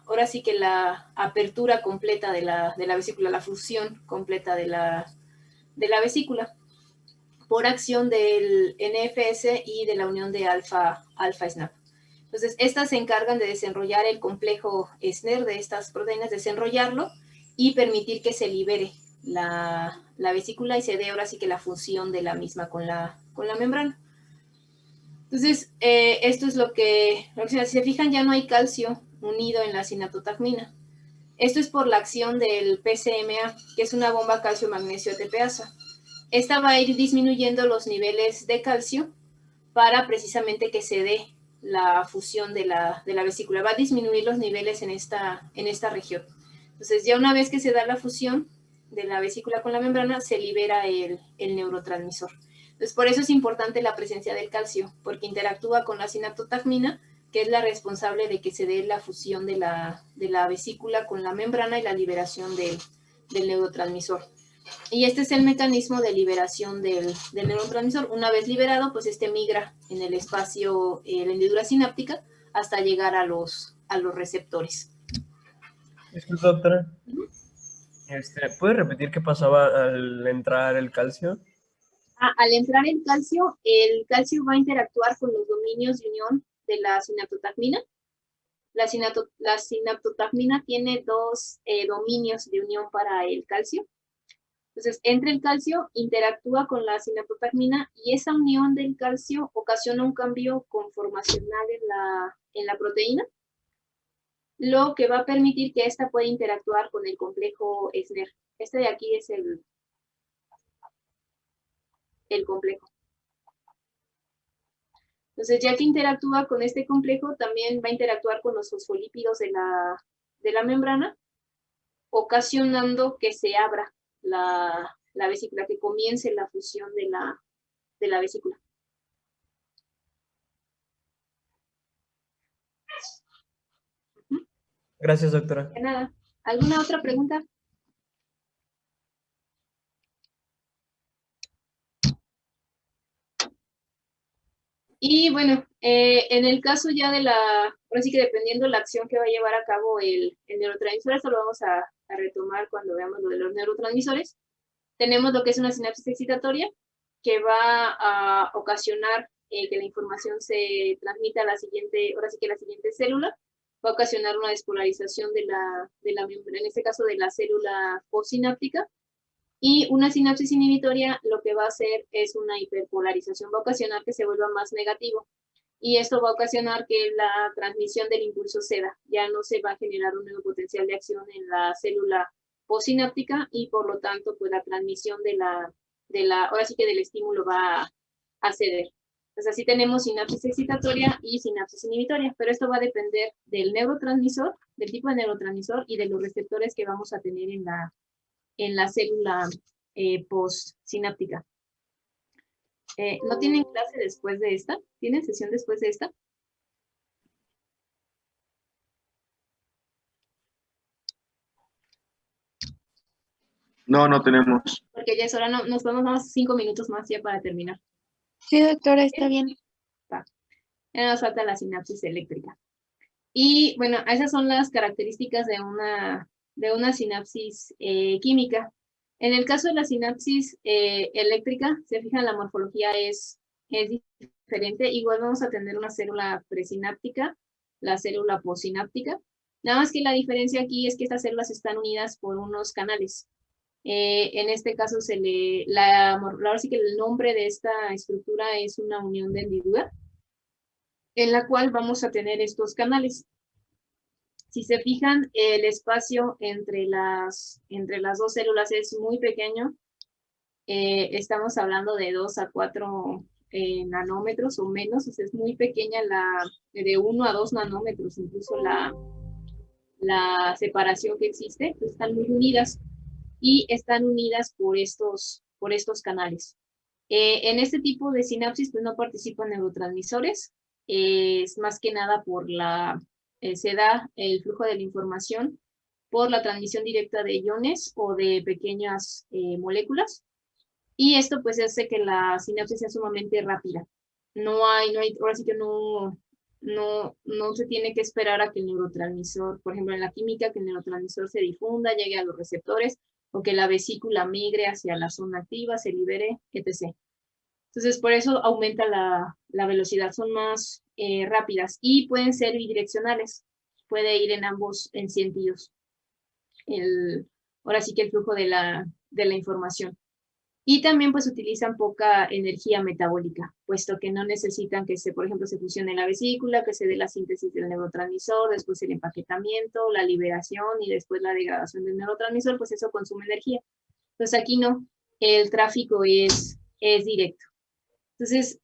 ahora sí que la apertura completa de la vesícula, la fusión completa de la vesícula, por acción del NFS y de la unión de alfa-SNAP. Entonces, estas se encargan de desenrollar el complejo SNER de estas proteínas, desenrollarlo y permitir que se libere la vesícula y se dé ahora sí que la función de la misma con la membrana. Entonces, esto es lo que, si se fijan, ya no hay calcio unido en la sinaptotagmina. Esto es por la acción del PCMA, que es una bomba calcio-magnesio ATPasa. Esta va a ir disminuyendo los niveles de calcio para precisamente que se dé la fusión de la vesícula. Va a disminuir los niveles en esta región. Entonces, ya una vez que se da la fusión de la vesícula con la membrana, se libera el neurotransmisor. Entonces, por eso es importante la presencia del calcio, porque interactúa con la sinaptotagmina, que es la responsable de que se dé la fusión de la vesícula con la membrana y la liberación del neurotransmisor. Y este es el mecanismo de liberación del neurotransmisor. Una vez liberado, pues migra en el espacio, la hendidura sináptica, hasta llegar a los receptores. Disculpe, doctora. ¿Puede repetir qué pasaba al entrar el calcio? Al entrar el calcio va a interactuar con los dominios de unión de la sinaptotagmina. La sinaptotagmina tiene dos dominios de unión para el calcio. Entonces, entra el calcio, interactúa con la sinaptotagmina y esa unión del calcio ocasiona un cambio conformacional en la proteína, lo que va a permitir que ésta pueda interactuar con el complejo SNER. Este de aquí es el complejo. Entonces, ya que interactúa con este complejo, también va a interactuar con los fosfolípidos de la membrana, ocasionando que se abra la vesícula, que comience la fusión de la vesícula. Gracias, doctora. De nada. ¿Alguna otra pregunta? Y bueno, en el caso ya ahora sí que dependiendo de la acción que va a llevar a cabo el neurotransmisor, esto lo vamos a retomar cuando veamos lo de los neurotransmisores. Tenemos lo que es una sinapsis excitatoria, que va a ocasionar que la información se transmita a la siguiente célula, va a ocasionar una despolarización de la membrana, en este caso de la célula postsináptica, y una sinapsis inhibitoria lo que va a hacer es una hiperpolarización, va a ocasionar que se vuelva más negativo, y esto va a ocasionar que la transmisión del impulso ceda, ya no se va a generar un nuevo potencial de acción en la célula postsináptica, y por lo tanto, pues la transmisión ahora sí que del estímulo va a ceder. Entonces, así tenemos sinapsis excitatoria y sinapsis inhibitoria, pero esto va a depender del neurotransmisor, del tipo de neurotransmisor y de los receptores que vamos a tener en la célula postsináptica. ¿No tienen clase después de esta? ¿Tienen sesión después de esta? No, no tenemos. Porque ya es hora, no, nos vamos más 5 minutos más ya para terminar. Sí, doctora, está bien. Ya nos falta la sinapsis eléctrica. Y bueno, esas son las características de una sinapsis química. En el caso de la sinapsis eléctrica, se fijan, la morfología es diferente. Igual vamos a tener una célula presináptica, la célula postsináptica. Nada más que la diferencia aquí es que estas células están unidas por unos canales. En este caso ahora sí que el nombre de esta estructura es una unión de hendidura, en la cual vamos a tener estos canales. Si se fijan, el espacio entre las dos células es muy pequeño. Estamos hablando de 2 a 4 nanómetros o menos, o sea, es muy pequeña de 1 a 2 nanómetros, incluso la separación que existe. Están muy unidas y están unidas por estos canales. En este tipo de sinapsis pues no participan neurotransmisores, es más que nada se da el flujo de la información por la transmisión directa de iones o de pequeñas moléculas, y esto pues hace que la sinapsis sea sumamente rápida. Ahora sí que no se tiene que esperar a que el neurotransmisor, por ejemplo en la química, que el neurotransmisor se difunda, llegue a los receptores, o que la vesícula migre hacia la zona activa, se libere, etc. Entonces, por eso aumenta la velocidad, son más rápidas y pueden ser bidireccionales, puede ir en ambos sentidos. Ahora sí que el flujo de la información. Y también pues utilizan poca energía metabólica, puesto que no necesitan que por ejemplo, se fusione la vesícula, que se dé la síntesis del neurotransmisor, después el empaquetamiento, la liberación y después la degradación del neurotransmisor, pues eso consume energía. Entonces aquí no, el tráfico es directo. Entonces,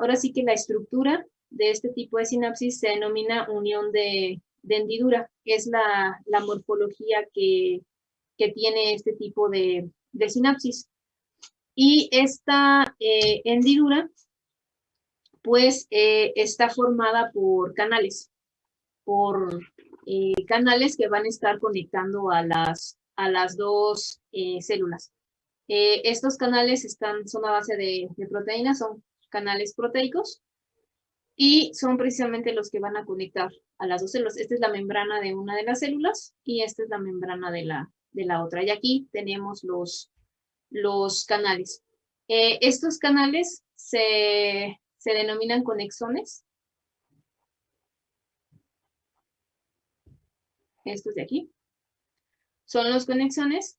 ahora sí que la estructura de este tipo de sinapsis se denomina unión de hendidura, es la morfología que tiene este tipo de sinapsis. Y esta hendidura, pues, está formada por canales, que van a estar conectando a las dos células. Estos canales son a base de proteínas, son canales proteicos, y son precisamente los que van a conectar a las dos células. Esta es la membrana de una de las células, y esta es la membrana de la otra. Y aquí tenemos los canales. Estos canales se denominan conexones. Estos de aquí son los conexones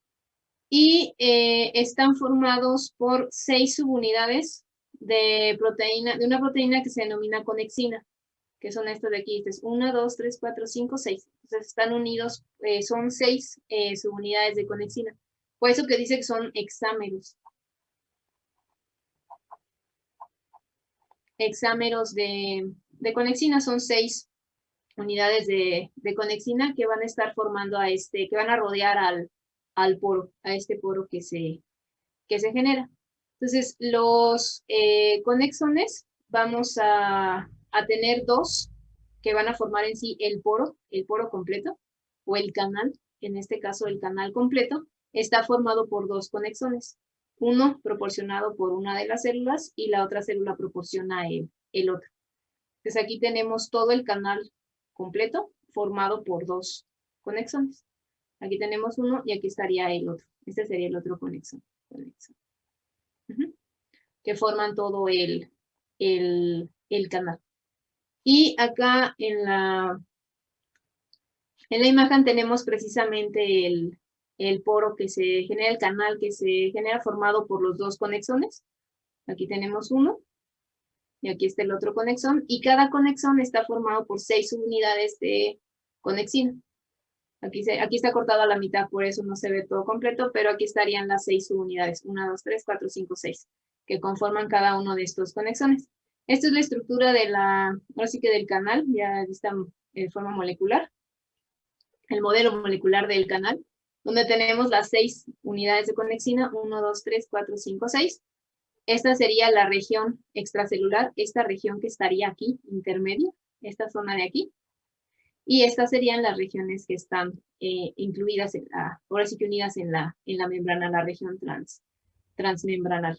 y están formados por 6 subunidades de una proteína que se denomina conexina, que son estos de aquí. Entonces, 1, 2, 3, 4, 5, 6. Entonces están unidos, son 6 subunidades de conexina. Por eso que dice que son hexámeros. Hexámeros de conexina son 6 unidades de conexina que van a estar formando que van a rodear al poro, a este poro que se genera. Entonces, los conexones vamos a tener 2 que van a formar en sí el poro completo, o el canal. En este caso, el canal completo está formado por 2 conexones. Uno proporcionado por una de las células y la otra célula proporciona el otro. Entonces aquí tenemos todo el canal completo formado por 2 conexones. Aquí tenemos uno y aquí estaría el otro. Este sería el otro conexón. Que forman todo el canal. Y acá en la imagen tenemos precisamente el poro que se genera, el canal que se genera formado por los 2 conexones. Aquí tenemos uno y aquí está el otro conexón, y cada conexón está formado por 6 subunidades de conexina. Aquí está cortado a la mitad, por eso no se ve todo completo, pero aquí estarían las 6 subunidades, 1, 2, 3, 4, 5, 6, que conforman cada uno de estos conexones. Esta es la estructura ahora sí que del canal, ya está en forma molecular, el modelo molecular del canal, donde tenemos las 6 unidades de conexina, 1, 2, 3, 4, 5, 6. Esta sería la región extracelular, esta región que estaría aquí, intermedia, esta zona de aquí. Y estas serían las regiones que están incluidas, ahora sí que unidas en la membrana, la región transmembranal.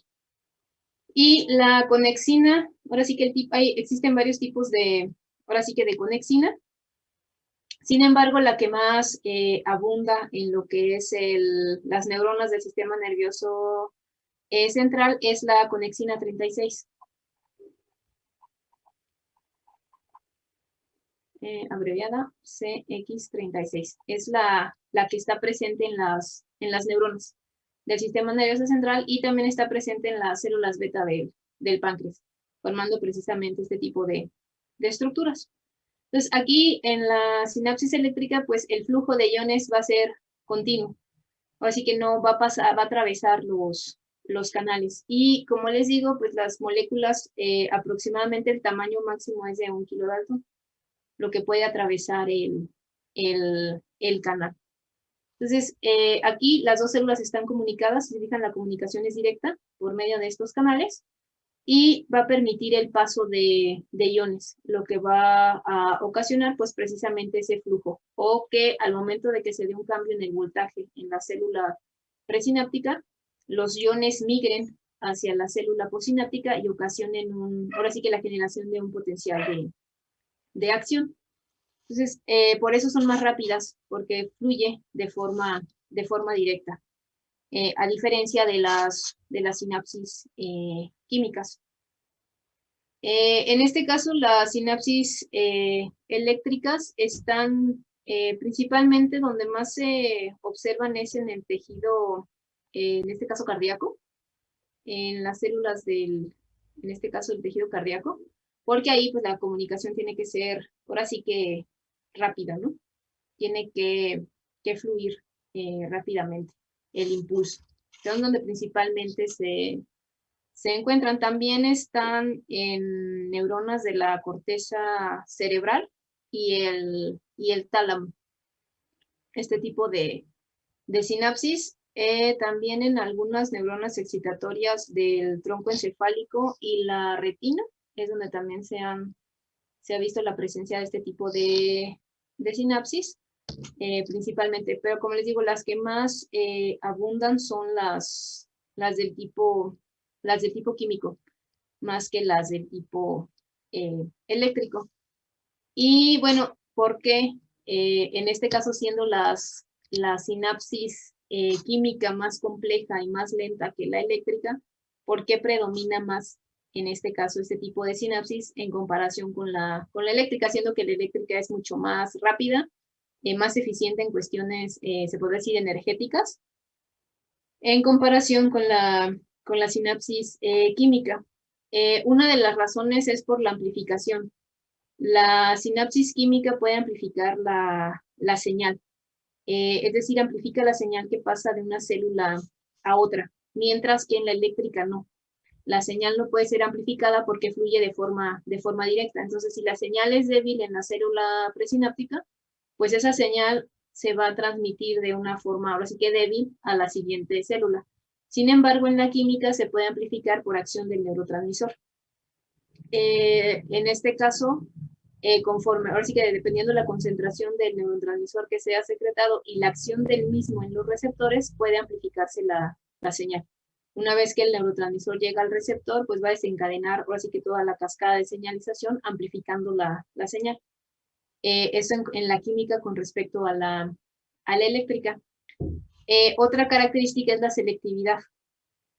Y la conexina, ahora sí que existen varios tipos ahora sí que de conexina. Sin embargo, la que más abunda en lo que es las neuronas del sistema nervioso central es la conexina 36. abreviada CX36. Es la que está presente en las neuronas del sistema nervioso central y también está presente en las células beta del páncreas, formando precisamente este tipo de estructuras. Entonces, aquí en la sinapsis eléctrica, pues el flujo de iones va a ser continuo. Así que no va a atravesar los canales. Y como les digo, pues las moléculas, aproximadamente el tamaño máximo es de 1 kilodalton, lo que puede atravesar el canal. Entonces, aquí las dos células están comunicadas, si se fijan, la comunicación es directa por medio de estos canales y va a permitir el paso de iones, lo que va a ocasionar pues precisamente ese flujo, o que al momento de que se dé un cambio en el voltaje en la célula presináptica, los iones migren hacia la célula posináptica y ocasionen ahora sí que la generación de un potencial de acción. Entonces, por eso son más rápidas, porque fluye de forma directa, a diferencia de las sinapsis químicas. En este caso, las sinapsis eléctricas están principalmente donde más se observan es en el tejido, en este caso cardíaco, en las células en este caso el tejido cardíaco, porque ahí pues la comunicación tiene que ser, ahora sí que rápida, ¿no? Tiene que fluir rápidamente el impulso. Son donde principalmente se encuentran. También están en neuronas de la corteza cerebral y el tálamo. Este tipo de sinapsis. También en algunas neuronas excitatorias del tronco encefálico y la retina, es donde también se ha visto la presencia de este tipo de sinapsis, principalmente. Pero como les digo, las que más abundan son las del tipo químico, más que las del tipo eléctrico. Y bueno, ¿por qué? En este caso, siendo la sinapsis química más compleja y más lenta que la eléctrica, ¿por qué predomina más en este caso este tipo de sinapsis en comparación con la eléctrica, siendo que la eléctrica es mucho más rápida, más eficiente en cuestiones, se podría decir, energéticas, en comparación con la sinapsis química? Una de las razones es por la amplificación. La sinapsis química puede amplificar la señal, es decir, amplifica la señal que pasa de una célula a otra, mientras que en la eléctrica no. La señal no puede ser amplificada porque fluye de forma directa. Entonces, si la señal es débil en la célula presináptica, pues esa señal se va a transmitir de una forma, ahora sí que débil, a la siguiente célula. Sin embargo, en la química se puede amplificar por acción del neurotransmisor. En este caso, conforme, ahora sí que dependiendo de la concentración del neurotransmisor que sea secretado y la acción del mismo en los receptores, puede amplificarse la señal. Una vez que el neurotransmisor llega al receptor, pues va a desencadenar ahora sí que toda la cascada de señalización, amplificando la señal. Eso en la química con respecto a la eléctrica. Otra característica es la selectividad.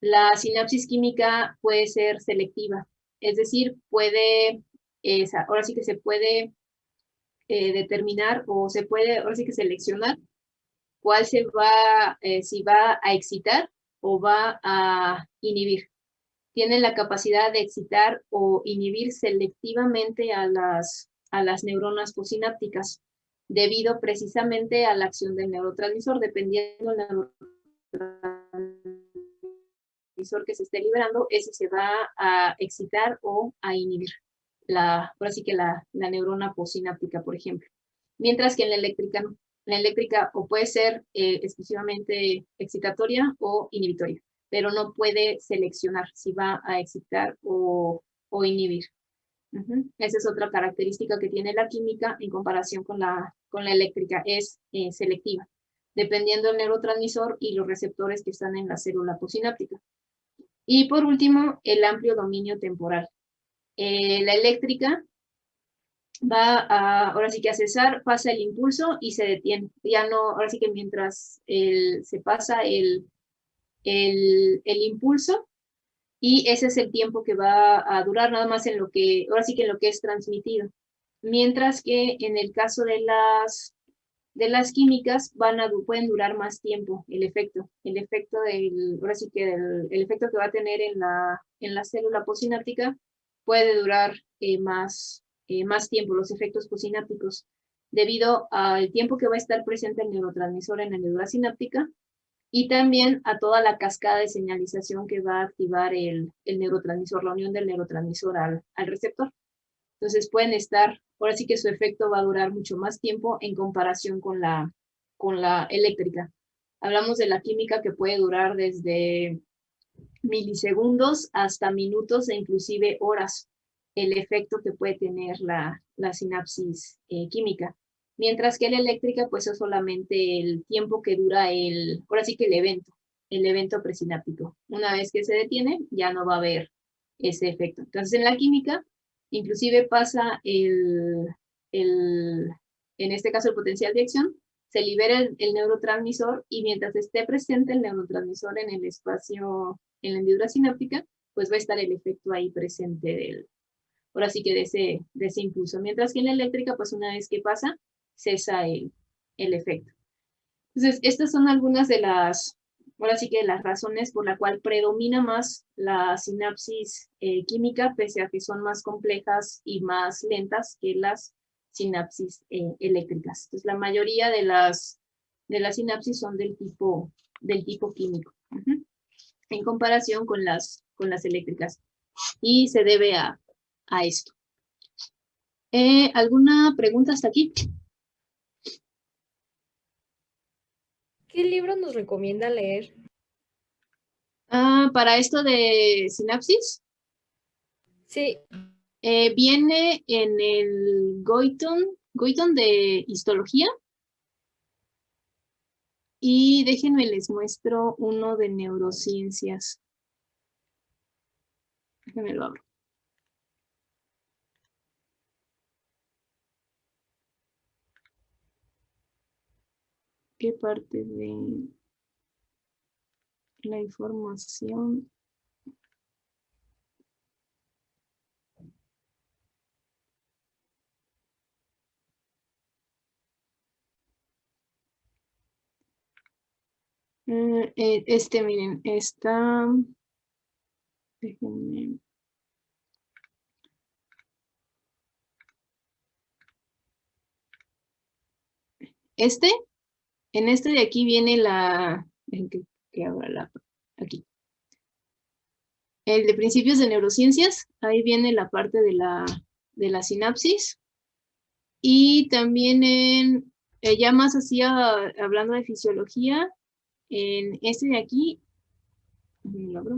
La sinapsis química puede ser selectiva, es decir, ahora sí que se puede determinar o se puede ahora sí que seleccionar cuál si va a excitar o va a inhibir. Tiene la capacidad de excitar o inhibir selectivamente a las neuronas posinápticas, debido precisamente a la acción del neurotransmisor. Dependiendo del neurotransmisor que se esté liberando, ese se va a excitar o a inhibir ahora sí que la neurona posináptica, por ejemplo. Mientras que en la eléctrica no. La eléctrica o puede ser exclusivamente excitatoria o inhibitoria, pero no puede seleccionar si va a excitar o inhibir. Esa es otra característica que tiene la química en comparación con la eléctrica, es selectiva, dependiendo del neurotransmisor y los receptores que están en la célula posináptica. Y por último, el amplio dominio temporal. La eléctrica va ahora sí que a cesar, pasa el impulso y se detiene. Ya no, ahora sí que mientras se pasa el impulso, y ese es el tiempo que va a durar nada más ahora sí que en lo que es transmitido. Mientras que en el caso de las químicas pueden durar más tiempo el efecto. Ahora sí que el efecto que va a tener en la célula posináptica puede durar más tiempo, los efectos posinápticos, debido al tiempo que va a estar presente el neurotransmisor en la neurona sináptica y también a toda la cascada de señalización que va a activar el neurotransmisor, la unión del neurotransmisor al receptor. Entonces pueden estar, ahora sí que su efecto va a durar mucho más tiempo en comparación con la eléctrica. Hablamos de la química que puede durar desde milisegundos hasta minutos e inclusive horas, el efecto que puede tener la sinapsis química. Mientras que la eléctrica, pues es solamente el tiempo que dura ahora sí que el evento presináptico. Una vez que se detiene, ya no va a haber ese efecto. Entonces, en la química, inclusive pasa en este caso el potencial de acción, se libera el neurotransmisor y mientras esté presente el neurotransmisor en el espacio, en la hendidura sináptica, pues va a estar el efecto ahí presente ahora sí que de ese impulso. Mientras que en la eléctrica, pues una vez que pasa, cesa el efecto. Entonces, estas son algunas de ahora sí que las razones por la cual predomina más la sinapsis química, pese a que son más complejas y más lentas que las sinapsis eléctricas. Entonces, la mayoría de las sinapsis son del tipo químico, en comparación con las eléctricas. Y se debe a esto. ¿Alguna pregunta hasta aquí? ¿Qué libro nos recomienda leer? Para esto de sinapsis, Sí, viene en el Goiton de histología. Y déjenme les muestro uno de neurociencias. Déjenme lo abro. ¿Qué parte de la información? Miren, está... Déjenme... En este de aquí viene que abra aquí. El de principios de neurociencias, ahí viene la parte de la sinapsis. Y también ya más así hablando de fisiología, en este de aquí, ¿lo abro?